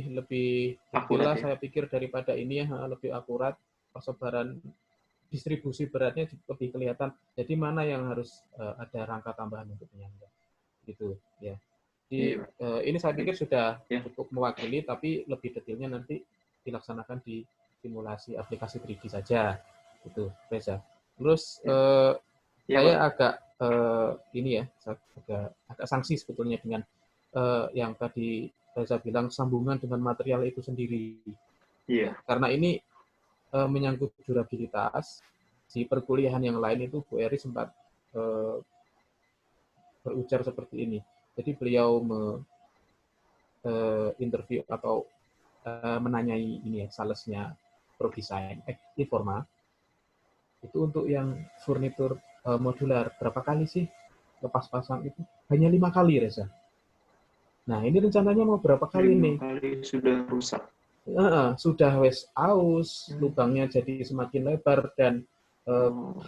lebih detail saya pikir daripada ini ya, lebih akurat persebaran distribusi beratnya lebih kelihatan. Jadi mana yang harus ada rangka tambahan untuk penyangga, gitu ya. Ini saya pikir sudah cukup mewakili, tapi lebih detailnya nanti dilaksanakan di simulasi aplikasi 3D saja, gitu, Reza. Terus saya agak ini ya, agak sanksi sebetulnya dengan yang tadi Reza bilang sambungan dengan material itu sendiri. Iya. Karena ini menyangkut durabilitas. Di perkuliahan yang lain itu Bu Eri sempat berujar seperti ini. Jadi beliau interview atau menanyai ini ya, salesnya ProDesign, Informa, itu untuk yang furnitur modular berapa kali sih lepas pasang itu? Hanya 5 kali, Reza. Nah, ini rencananya mau berapa kali nih? 5 kali sudah rusak. Sudah wes aus, lubangnya jadi semakin lebar dan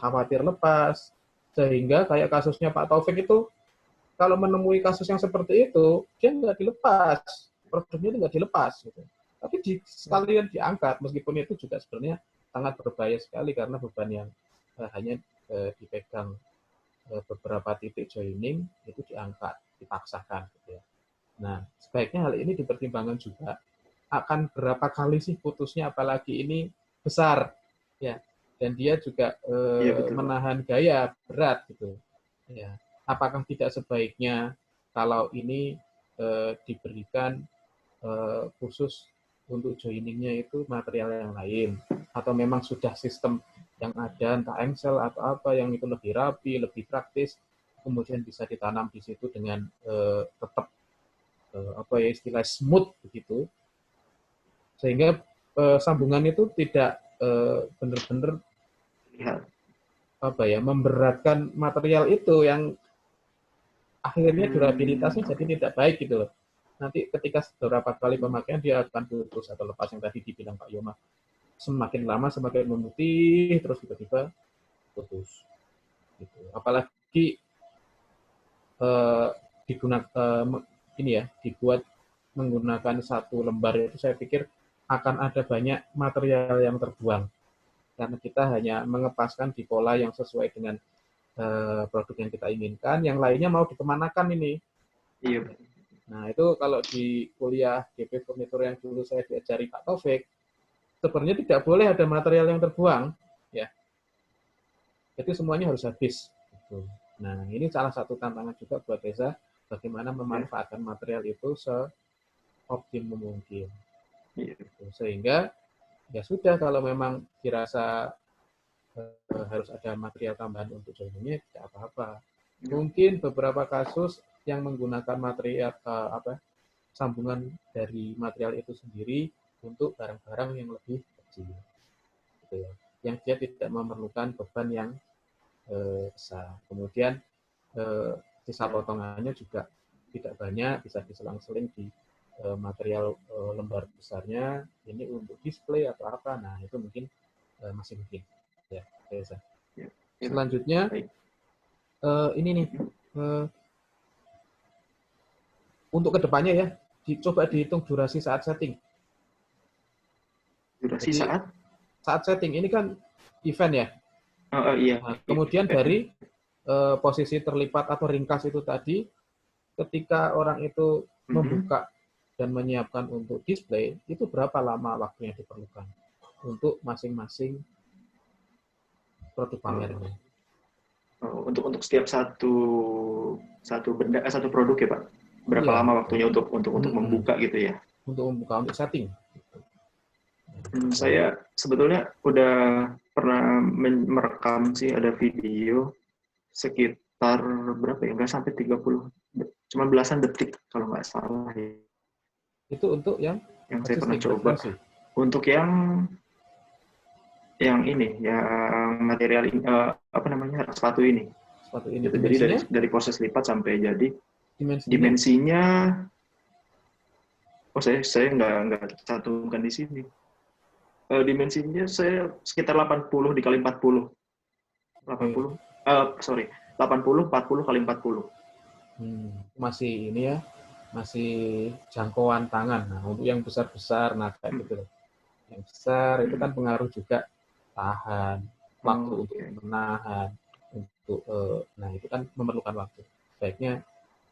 khawatir lepas, sehingga kayak kasusnya Pak Taufik itu, kalau menemui kasus yang seperti itu, dia nggak dilepas, produknya nggak dilepas, gitu. Tapi sekalian diangkat, meskipun itu juga sebenarnya sangat berbahaya sekali karena beban yang hanya dipegang beberapa titik joining itu diangkat, dipaksakan, gitu ya. Nah, sebaiknya hal ini dipertimbangkan juga. Akan berapa kali sih putusnya, apalagi ini besar, ya. Dan dia juga Iya betul Pak. menahan gaya berat gitu. Ya. Apakah tidak sebaiknya kalau ini diberikan khusus untuk joiningnya itu material yang lain, atau memang sudah sistem yang ada, entah engsel atau apa yang itu lebih rapi, lebih praktis, kemudian bisa ditanam di situ dengan tetap apa ya istilah smooth begitu, sehingga sambungan itu tidak benar-benar Lihat. apa ya memberatkan material itu yang akhirnya durabilitasnya jadi tidak baik gitu loh. Nanti ketika beberapa kali pemakaian dia akan putus atau lepas, yang tadi dibilang Pak Yoma. Semakin lama semakin memutih, terus tiba-tiba putus. Gitu. Apalagi ini ya dibuat menggunakan satu lembar itu, saya pikir akan ada banyak material yang terbuang karena kita hanya mengepaskan di pola yang sesuai dengan produk yang kita inginkan, yang lainnya mau dikemanakan ini. Iya. Nah itu kalau di kuliah GP Furnitur yang dulu saya diajari Pak Taufik, sebenarnya tidak boleh ada material yang terbuang, ya. Jadi semuanya harus habis. Gitu. Nah ini salah satu tantangan juga buat desa, bagaimana memanfaatkan material itu seoptimum mungkin. Iya. Gitu. Sehingga ya sudah, kalau memang dirasa harus ada material tambahan untuk joiningnya, tidak apa-apa. Mungkin beberapa kasus yang menggunakan material sambungan dari material itu sendiri untuk barang-barang yang lebih kecil, gitu ya. Yang dia tidak memerlukan beban yang besar. Kemudian sisa potongannya juga tidak banyak, bisa diselang-seling di material lembar besarnya. Ini untuk display atau apa? Nah itu mungkin masih mungkin. Ya, Reza. Ya. Selanjutnya ini nih untuk kedepannya ya, coba dihitung durasi saat setting. Durasi Jadi, saat setting ini kan event ya. Iya. Nah, kemudian dari posisi terlipat atau ringkas itu tadi, ketika orang itu membuka dan menyiapkan untuk display, itu berapa lama waktu yang diperlukan untuk masing-masing produk pamernya? Untuk setiap satu benda, satu produk ya Pak. Berapa lama waktunya untuk membuka gitu ya? Untuk membuka, untuk setting. Saya sebetulnya udah pernah merekam sih, ada video sekitar berapa ya? Nggak sampai 30, cuma belasan detik kalau nggak salah ya. Itu untuk yang saya pernah coba. Untuk yang ini, yang material apa namanya, sepatu ini. Sepatu ini. Gitu. Jadi dari proses lipat sampai jadi dimensinya saya nggak cantumkan di sini. Dimensinya saya sekitar 80 dikali 40. 80 40 kali 40. Masih ini ya, masih jangkauan tangan. Nah, untuk yang besar-besar, nah kayak gitu. Yang besar itu kan pengaruh juga tahan, waktu untuk menahan, untuk nah itu kan memerlukan waktu. Baiknya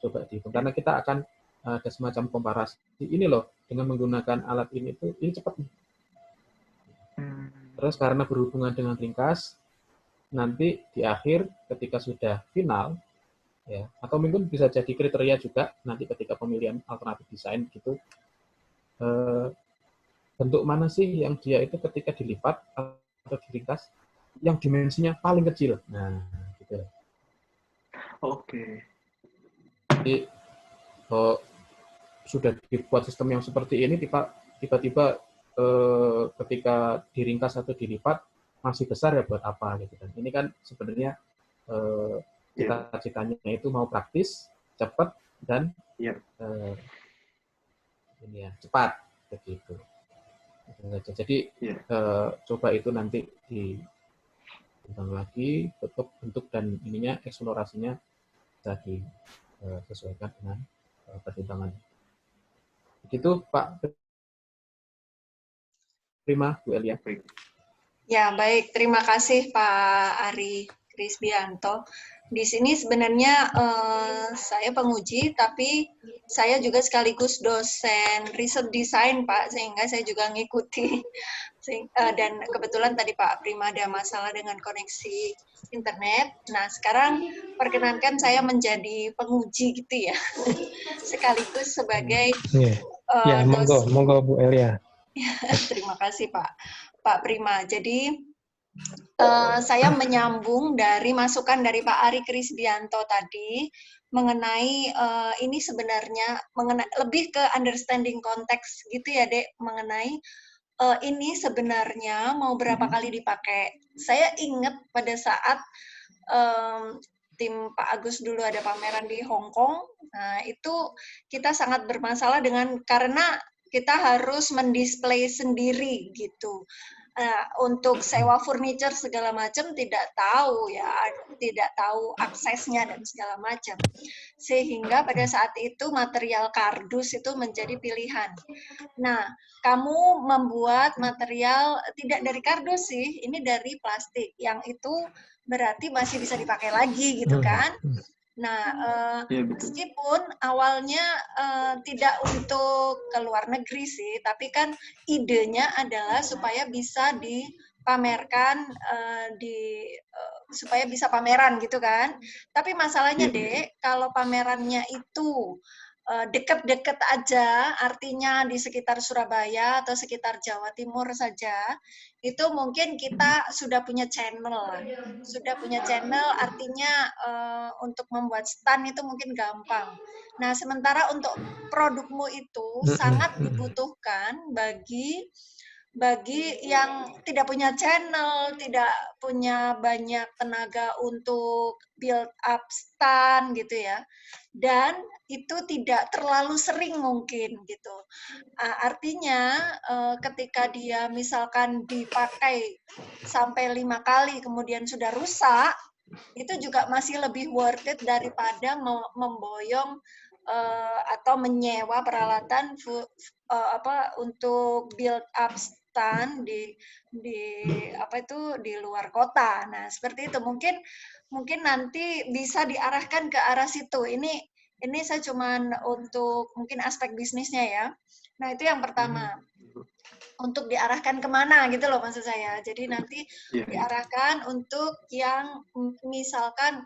coba dihitung, karena kita akan ada semacam komparasi. Ini loh, dengan menggunakan alat ini tuh ini cepat nih. Terus karena berhubungan dengan ringkas, nanti di akhir ketika sudah final, ya, atau mungkin bisa jadi kriteria juga nanti ketika pemilihan alternatif desain gitu, bentuk mana sih yang dia itu ketika dilipat atau diringkas yang dimensinya paling kecil. Nah, gitu. Oke. Jadi sudah dibuat sistem yang seperti ini, tiba-tiba ketika diringkas atau dilipat masih besar, ya buat apa gitu kan. Ini kan sebenarnya cita-citanya itu mau praktis, cepat, dan ini ya cepat begitu. Jadi coba itu nanti diulang lagi, bentuk dan ininya, eksplorasinya bisa disesuaikan dengan pertimbangan. Begitu Pak Prima, Bu Elia. Ya, baik. Terima kasih Pak Ari. Krisbianto. Di sini sebenarnya saya penguji, tapi saya juga sekaligus dosen riset desain, Pak, sehingga saya juga ngikuti. Dan kebetulan tadi Pak Prima ada masalah dengan koneksi internet. Nah, sekarang perkenankan saya menjadi penguji gitu ya, sekaligus sebagai ya, monggo Bu Elia. Terima kasih Pak Prima. Jadi saya menyambung dari masukan dari Pak Ari Krisbianto tadi mengenai ini sebenarnya lebih ke understanding konteks gitu ya, Dek, mengenai ini sebenarnya mau berapa kali dipakai. Saya ingat pada saat tim Pak Agus dulu ada pameran di Hong Kong, nah itu kita sangat bermasalah karena kita harus mendisplay sendiri gitu. Untuk sewa furniture segala macam tidak tahu aksesnya dan segala macam, sehingga pada saat itu material kardus itu menjadi pilihan. Nah, kamu membuat material tidak dari kardus sih, ini dari plastik, yang itu berarti masih bisa dipakai lagi gitu kan. Nah, meskipun awalnya tidak untuk ke luar negeri sih, tapi kan idenya adalah supaya bisa dipamerkan, supaya bisa pameran gitu kan. Tapi masalahnya, Dek, kalau pamerannya itu deket-deket aja, artinya di sekitar Surabaya atau sekitar Jawa Timur saja, itu mungkin kita sudah punya channel. Artinya untuk membuat stand itu mungkin gampang. Nah, sementara untuk produkmu itu sangat dibutuhkan bagi yang tidak punya channel, tidak punya banyak tenaga untuk build up stand gitu ya. Dan itu tidak terlalu sering mungkin gitu. Artinya ketika dia misalkan dipakai sampai 5 kali kemudian sudah rusak, itu juga masih lebih worth it daripada memboyong atau menyewa peralatan untuk build up stand di luar kota. Nah, seperti itu. Mungkin nanti bisa diarahkan ke arah situ. Ini saya cuman untuk mungkin aspek bisnisnya ya. Nah, itu yang pertama. Untuk diarahkan kemana gitu loh maksud saya. Jadi nanti diarahkan untuk yang misalkan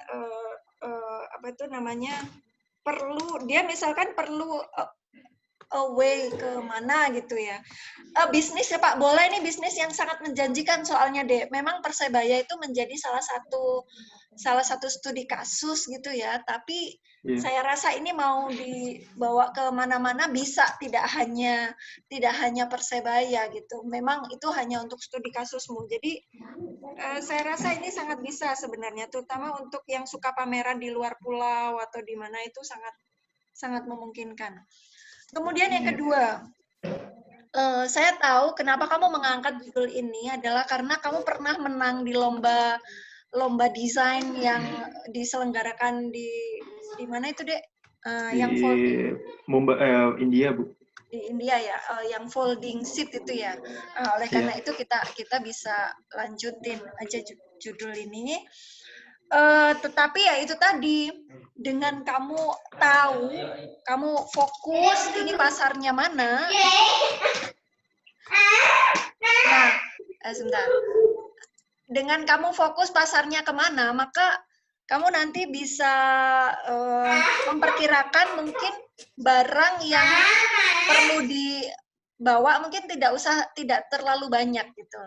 perlu away ke mana gitu ya. Bisnis ya Pak, bola ini bisnis yang sangat menjanjikan soalnya deh. Memang Persebaya itu menjadi salah satu studi kasus gitu ya, tapi saya rasa ini mau dibawa ke mana-mana bisa, tidak hanya Persebaya gitu. Memang itu hanya untuk studi kasusmu. Jadi saya rasa ini sangat bisa sebenarnya, terutama untuk yang suka pameran di luar pulau atau di mana itu sangat memungkinkan. Kemudian yang kedua, saya tahu kenapa kamu mengangkat judul ini adalah karena kamu pernah menang di lomba desain yang diselenggarakan di mana itu Dek? Di Mumbai, India Bu. Di India ya, yang folding seat itu ya. Oleh karena itu kita bisa lanjutin aja judul ini. Tetapi ya itu tadi, dengan kamu tahu, kamu fokus ini pasarnya mana. Nah, sebentar. Dengan kamu fokus pasarnya kemana, maka kamu nanti bisa memperkirakan mungkin barang yang perlu dibawa mungkin tidak terlalu banyak gitu.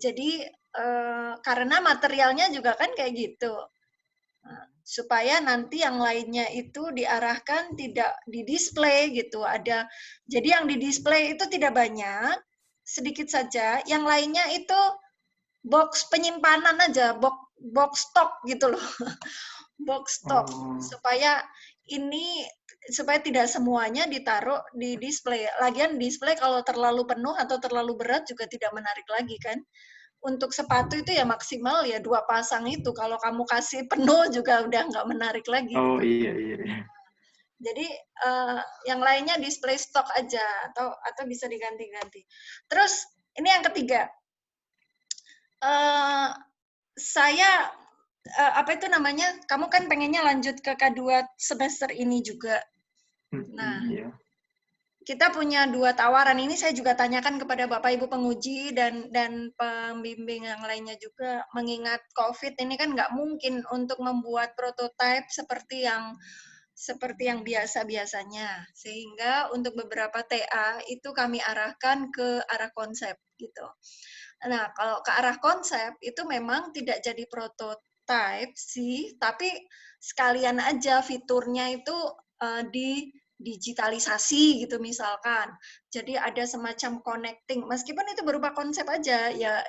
Jadi karena materialnya juga kan kayak gitu, supaya nanti yang lainnya itu diarahkan tidak di-display gitu. Jadi yang di-display itu tidak banyak, sedikit saja. Yang lainnya itu box penyimpanan aja, box stock gitu loh. Box stock, supaya tidak semuanya ditaruh di display. Lagian display kalau terlalu penuh atau terlalu berat juga tidak menarik lagi kan. Untuk sepatu itu ya maksimal ya 2 pasang itu. Kalau kamu kasih penuh juga udah nggak menarik lagi. Oh gitu. iya. Jadi yang lainnya display stock aja atau bisa diganti-ganti. Terus ini yang ketiga. saya apa itu namanya? Kamu kan pengennya lanjut ke K2 semester ini juga. Nah, Iya. kita punya 2 tawaran. Ini saya juga tanyakan kepada Bapak Ibu penguji dan pembimbing yang lainnya juga. Mengingat COVID ini kan nggak mungkin untuk membuat prototipe seperti yang biasa-biasanya. Sehingga untuk beberapa TA itu kami arahkan ke arah konsep gitu. Nah, kalau ke arah konsep itu memang tidak jadi prototipe sih, tapi sekalian aja fiturnya itu di digitalisasi gitu misalkan. Jadi ada semacam connecting, meskipun itu berupa konsep aja, ya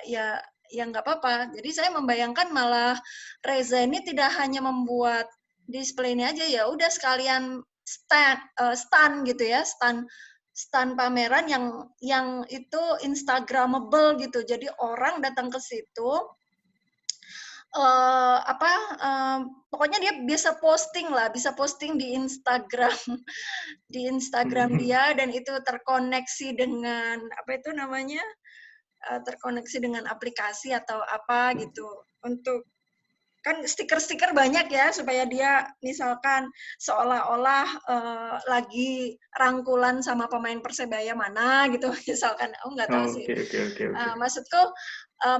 nggak apa-apa. Jadi saya membayangkan malah Reza ini tidak hanya membuat display ini aja, ya udah sekalian stand gitu ya, stand pameran yang itu instagramable gitu. Jadi orang datang ke situ pokoknya dia bisa posting di Instagram dia, dan itu terkoneksi dengan apa itu namanya, terkoneksi dengan aplikasi atau apa gitu. Untuk kan stiker-stiker banyak ya, supaya dia misalkan seolah-olah lagi rangkulan sama pemain Persebaya mana gitu misalkan. Nggak tahu sih. Oke. Maksudku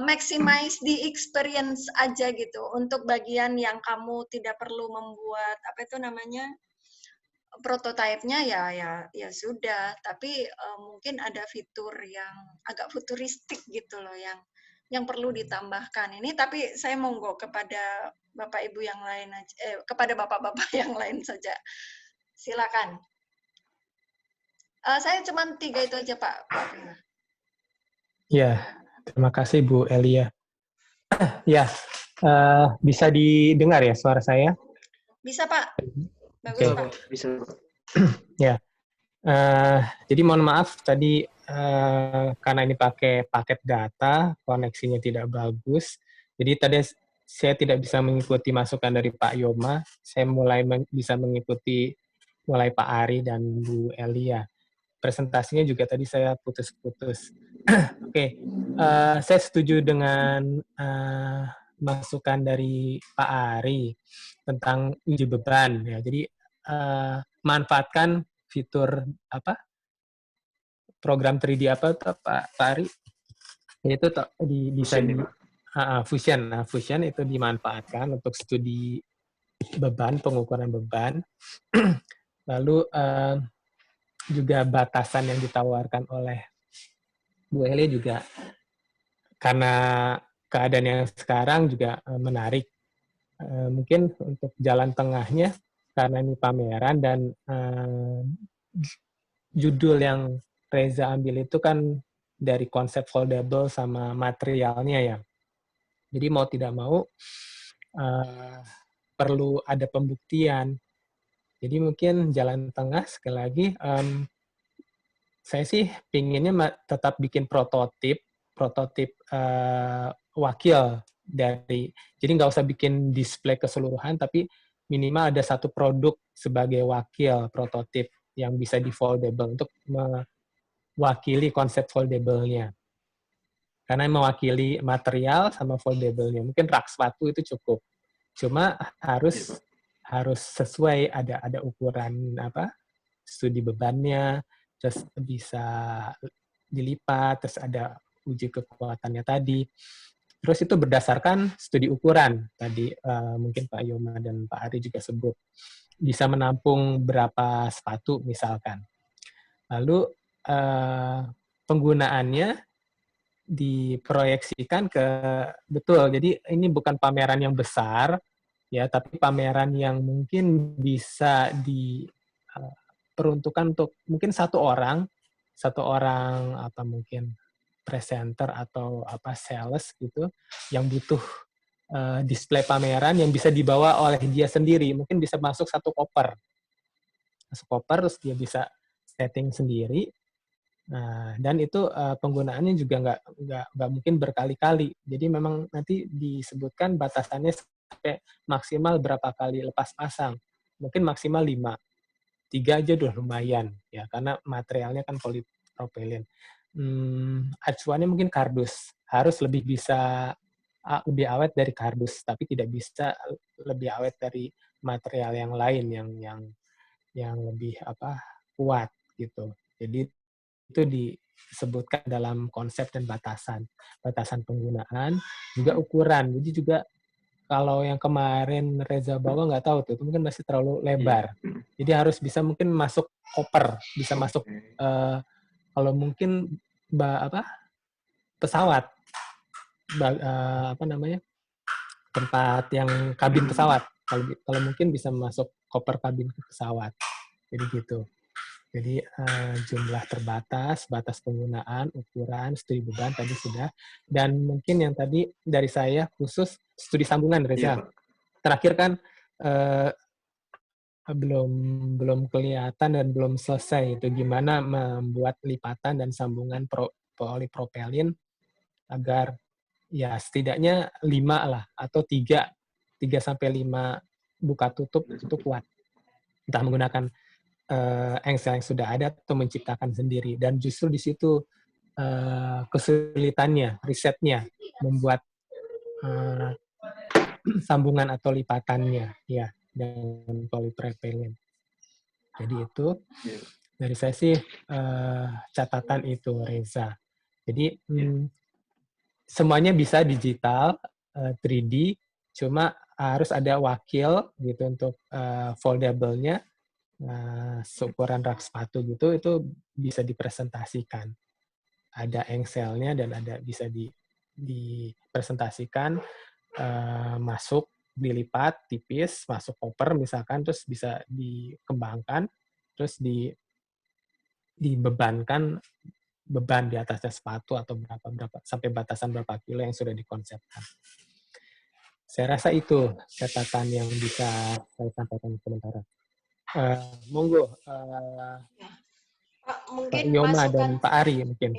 maximize the experience aja gitu. Untuk bagian yang kamu tidak perlu membuat apa itu namanya, prototipenya ya sudah. Tapi mungkin ada fitur yang agak futuristik gitu loh yang perlu ditambahkan ini. Tapi saya monggo kepada Bapak Ibu yang lain aja, kepada Bapak-bapak yang lain saja. Silakan. Saya cuma 3 itu aja, Pak. Ya, terima kasih Bu Elia. Ya, bisa didengar ya suara saya? Bisa, Pak. Bagus, Oke. Pak. Bisa. Ya, jadi mohon maaf tadi karena ini pakai paket data, koneksinya tidak bagus. Jadi tadi saya tidak bisa mengikuti masukan dari Pak Yoma. Saya mulai bisa mengikuti mulai Pak Ari dan Bu Elia. Presentasinya juga tadi saya putus-putus. Oke, saya setuju dengan masukan dari Pak Ari tentang uji beban. Ya, jadi manfaatkan fitur program 3D apa tuh Pak Ari? Itu bisa di Fusion. Nah, Fusion itu dimanfaatkan untuk studi beban, pengukuran beban. Lalu juga batasan yang ditawarkan oleh Bu Eli juga karena keadaan yang sekarang juga menarik. Mungkin untuk jalan tengahnya karena ini pameran dan judul yang Reza ambil itu kan dari konsep foldable sama materialnya ya. Jadi mau tidak mau perlu ada pembuktian. Jadi mungkin jalan tengah sekali lagi saya sih pinginnya tetap bikin prototip wakil dari, jadi nggak usah bikin display keseluruhan, tapi minimal ada satu produk sebagai wakil prototip yang bisa di foldable untuk mewakili konsep foldable-nya. Karena mewakili material sama foldable-nya. Mungkin rak sepatu itu cukup. Cuma harus sesuai, ada ukuran studi bebannya, terus bisa dilipat, terus ada uji kekuatannya tadi. Terus itu berdasarkan studi ukuran. Tadi mungkin Pak Yoma dan Pak Ari juga sebut. Bisa menampung berapa sepatu misalkan. Lalu penggunaannya diproyeksikan ke, betul, jadi ini bukan pameran yang besar, ya, tapi pameran yang mungkin bisa diperuntukkan untuk mungkin satu orang mungkin presenter atau sales gitu yang butuh display pameran yang bisa dibawa oleh dia sendiri, mungkin bisa masuk satu koper terus dia bisa setting sendiri. Nah, dan itu penggunaannya juga nggak mungkin berkali-kali. Jadi memang nanti disebutkan batasannya sampai maksimal berapa kali lepas pasang. Mungkin maksimal 5. 3 aja udah lumayan ya, karena materialnya kan polipropilin. Acuannya mungkin kardus, harus lebih bisa lebih awet dari kardus, tapi tidak bisa lebih awet dari material yang lain yang lebih kuat gitu. Jadi itu disebutkan dalam konsep dan batasan penggunaan, juga ukuran. Jadi juga kalau yang kemarin Reza bawa nggak tahu tuh, itu mungkin masih terlalu lebar. Jadi harus bisa mungkin masuk koper, bisa masuk kalau mungkin pesawat, tempat yang kabin pesawat. Kalau mungkin bisa masuk koper kabin pesawat. Jadi gitu. Jadi jumlah terbatas, batas penggunaan, ukuran, studi beban tadi sudah. Dan mungkin yang tadi dari saya khusus studi sambungan, Reza. Terakhir kan belum kelihatan dan belum selesai itu gimana membuat lipatan dan sambungan polipropelin agar ya setidaknya 5 lah atau 3 sampai 5 buka tutup itu kuat. Entah menggunakan engsel yang sudah ada atau menciptakan sendiri. Dan justru di situ kesulitannya, risetnya membuat sambungan atau lipatannya ya dengan polipropelin. Jadi itu dari saya sih catatan itu, Reza. Jadi semuanya bisa digital, 3D, cuma harus ada wakil gitu untuk foldable-nya, seukuran rak sepatu gitu, itu bisa dipresentasikan. Ada engselnya dan bisa dipresentasikan, masuk, dilipat tipis, masuk koper misalkan, terus bisa dikembangkan, terus dibebankan beban di atasnya sepatu atau berapa sampai batasan berapa kilo yang sudah dikonsepkan. Saya rasa itu catatan yang bisa saya sampaikan sementara. Monggo Pak Yoma dan Pak Ari mungkin.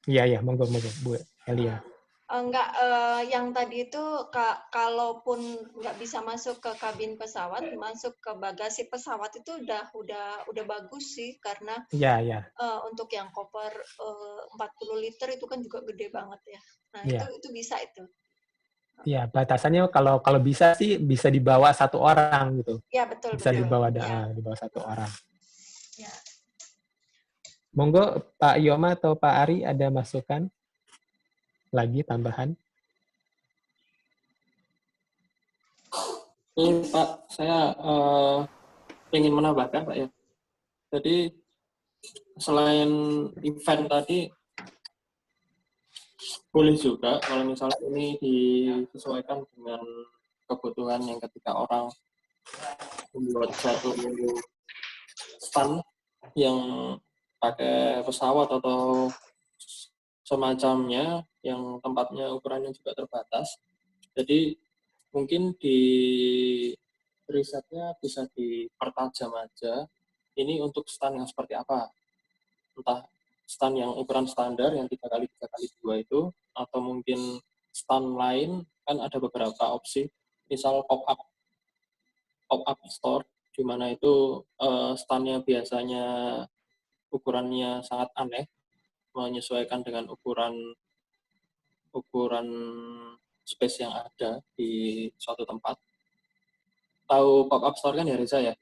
Iya, monggo Bu Elia. Enggak, yang tadi itu kalaupun nggak bisa masuk ke kabin pesawat, masuk ke bagasi pesawat itu udah bagus sih, karena untuk yang koper 40 liter itu kan juga gede banget ya. Nah itu bisa itu. Iya, batasannya kalau bisa sih bisa dibawa satu orang gitu. Iya, betul. Bisa dibawa satu orang. Ya. Monggo Pak Yoma atau Pak Ari ada masukan lagi tambahan? Ini Pak, saya ingin menambahkan Pak ya. Jadi selain event tadi, boleh juga kalau misalnya ini disesuaikan dengan kebutuhan yang ketika orang membuat satu stand yang pakai pesawat atau semacamnya yang tempatnya ukurannya juga terbatas. Jadi mungkin di risetnya bisa dipertajam aja ini untuk stand yang seperti apa. Entah stand yang ukuran standar yang 3x3x2 itu, atau mungkin stand lain, kan ada beberapa opsi, misal pop-up store, di mana itu standnya biasanya ukurannya sangat aneh, menyesuaikan dengan ukuran space yang ada di suatu tempat. Tahu pop-up store kan ya Reza ya?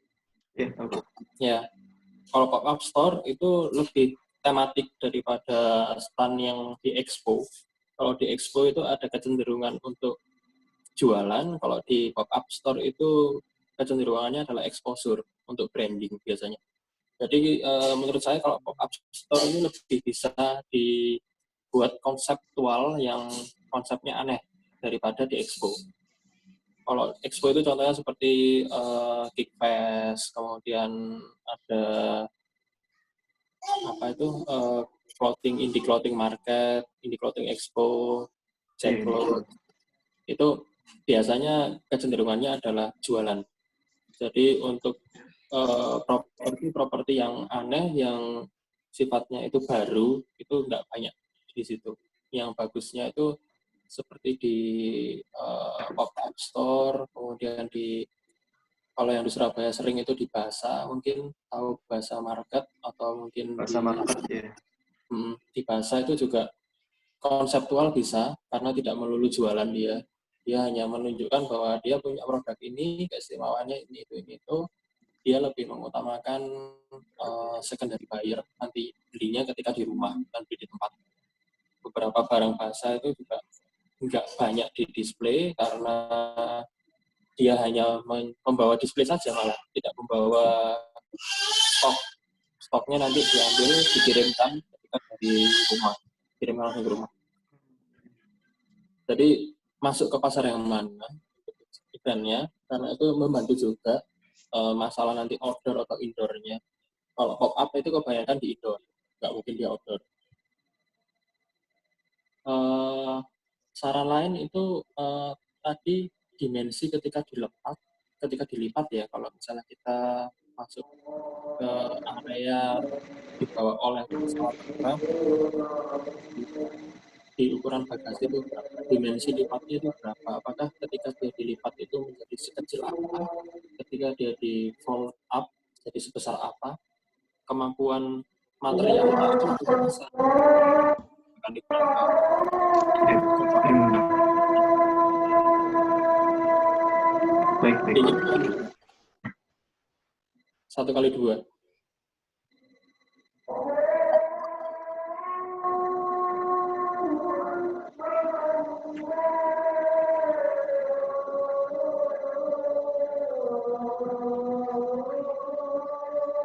Iya, tahu. Ya, kalau pop-up store itu lebih tematik daripada stand yang di expo. Kalau di expo itu ada kecenderungan untuk jualan, kalau di pop-up store itu kecenderungannya adalah exposure untuk branding biasanya. Jadi menurut saya kalau pop-up store ini lebih bisa dibuat konseptual yang konsepnya aneh daripada di expo. Kalau expo itu contohnya seperti Geekfest, kemudian ada indie clothing market, indie clothing expo, Jackpot. Itu biasanya kecenderungannya adalah jualan. Jadi untuk properti yang aneh, yang sifatnya itu baru, itu nggak banyak di situ. Yang bagusnya itu seperti di pop-up store, kemudian kalau yang di Surabaya sering itu di Basa, mungkin tahu Basa Market, atau mungkin Basa Market ya. Di Basa itu juga konseptual bisa, karena tidak melulu jualan dia. Dia hanya menunjukkan bahwa dia punya produk ini, keistimewaannya ini, itu. Dia lebih mengutamakan secondary buyer, nanti belinya ketika di rumah, dan beli di tempat. Beberapa barang bahasa itu juga nggak banyak di display, karena dia hanya membawa display saja, malah tidak membawa stok. Stoknya nanti diambil, dikirimkan ketika dari rumah, kirim langsung ke rumah. Jadi masuk ke pasar yang mana eventnya, karena itu membantu juga masalah nanti outdoor atau indoornya. Kalau pop up itu kebanyakan di indoor, nggak mungkin di outdoor. Saran lain itu tadi dimensi ketika dilipat ya, kalau misalnya kita masuk ke area dibawa oleh pesawat terbang, di ukuran bagasi itu berapa, dimensi lipatnya itu berapa, apakah ketika dia dilipat itu menjadi sekecil apa, ketika dia di fold up jadi sebesar apa, kemampuan materialnya itu juga bisa akan diberapa. Baik. 1x2.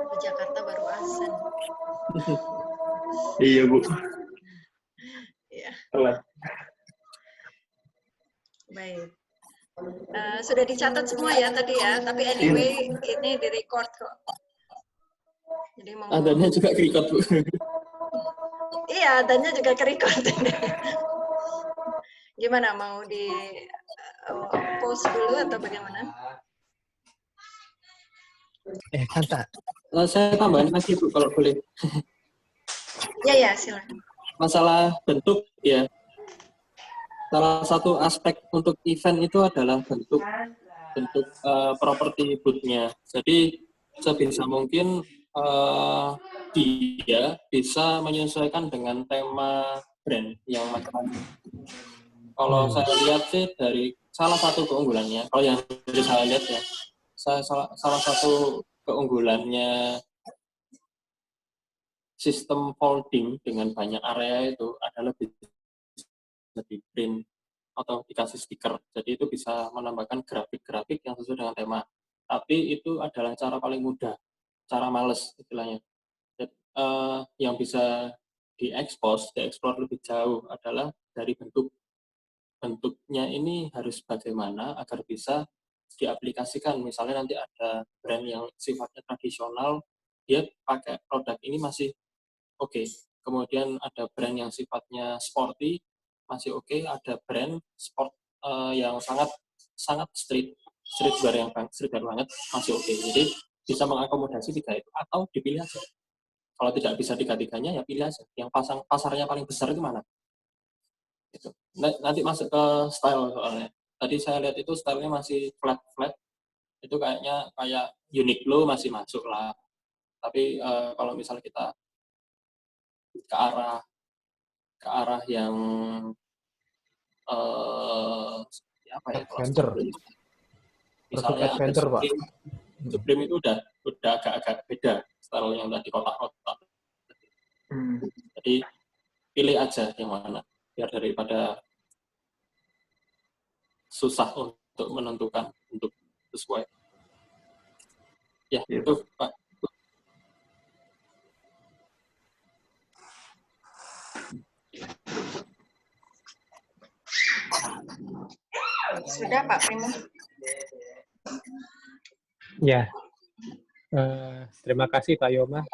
Di Jakarta baru azan. Iya, Bu. Iya. Telat. Baik. Sudah dicatat semua ya tadi ya, tapi anyway ini di-record kok. Jadi Adanya juga ke-record, Bu. Iya, adanya juga ke-record. Gimana, mau di post dulu atau bagaimana? Kanta. Saya tambahin lagi, Bu, kalau boleh. Ya, silakan. Masalah bentuk ya. Salah satu aspek untuk event itu adalah bentuk properti booth-nya. Jadi sebisa mungkin dia bisa menyesuaikan dengan tema brand yang macam-macam. Kalau saya lihat sih dari salah satu keunggulannya, kalau yang dari saya lihat ya, salah satu keunggulannya sistem folding dengan banyak area itu adalah di print atau dikasih stiker. Jadi itu bisa menambahkan grafik-grafik yang sesuai dengan tema. Tapi itu adalah cara paling mudah, cara males istilahnya. Yang bisa dieksplor lebih jauh adalah dari bentuk. Bentuknya ini harus bagaimana agar bisa diaplikasikan. Misalnya nanti ada brand yang sifatnya tradisional, dia pakai produk ini masih oke. Kemudian ada brand yang sifatnya sporty, masih oke. Ada brand sport yang sangat streetwear banget, masih oke. Jadi bisa mengakomodasi tiga itu, atau dipilih aja. Kalau tidak bisa tiga-tiganya, ya pilih aja. Yang pasarnya paling besar itu mana? Gitu. Nanti masuk ke style soalnya. Tadi saya lihat itu stylenya masih flat. Itu kayaknya kayak Uniqlo masih masuk lah. Tapi kalau misalnya kita ke arah yang apa ya? Adventure. Misalnya adventure, Pak. Supreme itu udah agak-agak beda style yang tadi kotak-kotak. Jadi pilih aja yang mana, biar daripada susah untuk menentukan untuk sesuai. Ya, itu Pak. Sudah, Pak Primo. Ya. Terima kasih Pak Yoma.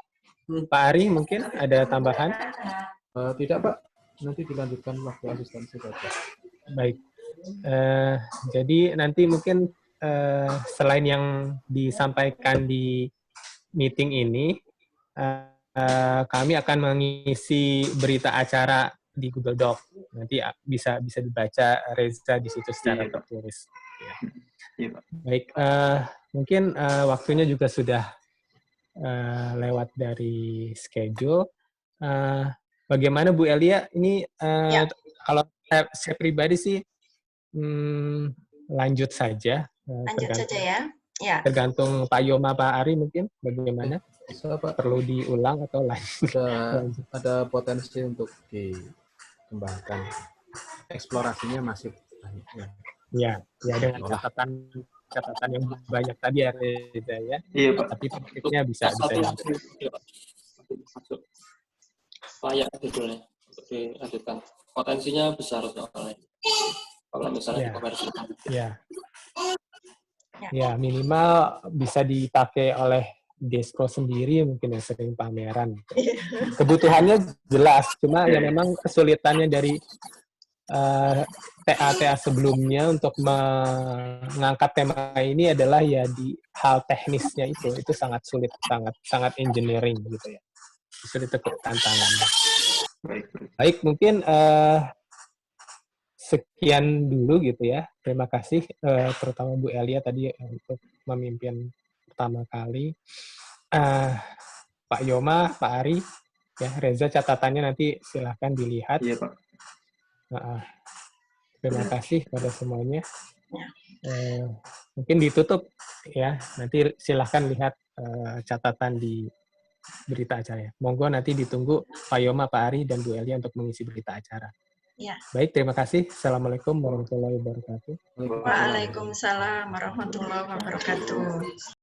Pak Ari mungkin ada tambahan? Tidak, Pak. Nanti dilanjutkan waktu asistensi saja. Baik. Jadi nanti mungkin selain yang disampaikan di meeting ini, kami akan mengisi berita acara di Google Doc. Nanti bisa dibaca Reza di situ secara tertulis. Ya. Baik, mungkin waktunya juga sudah lewat dari schedule. bagaimana Bu Elia? Ini Ya. kalau saya pribadi sih lanjut saja. Lanjut saja ya. Ya. Tergantung Pak Yoma, Pak Ari mungkin bagaimana? Bisa Pak, Perlu diulang atau lanjut? ada potensi untuk dikembangkan. Eksplorasinya masih banyak. Ya dengan catatan yang banyak tadi ya Reza ya. Iya Pak. Tapi praktiknya bisa masuk layak judulnya untuk dilanjutkan. Potensinya besar soalnya. Kalau misalnya dikomersilkan. Ya, minimal bisa dipakai oleh Deskro sendiri mungkin yang sering pameran. Kebutuhannya jelas, cuma ya memang kesulitannya dari TA sebelumnya untuk mengangkat tema ini adalah ya di hal teknisnya itu sangat sulit, sangat engineering gitu ya. Sulit untuk tantangannya. Baik, mungkin sekian dulu gitu ya. Terima kasih terutama Bu Elia tadi untuk memimpin pertama kali. Pak Yoma, Pak Ari, ya Reza catatannya nanti silahkan dilihat. Iya Pak. Terima kasih pada semuanya. Mungkin ditutup ya. Nanti silahkan lihat catatan di berita acara. Monggo nanti ditunggu Pak Yoma, Pak Ari, dan Bu Elia untuk mengisi berita acara. Ya. Baik, terima kasih. Assalamualaikum warahmatullahi wabarakatuh. Waalaikumsalam warahmatullahi wabarakatuh.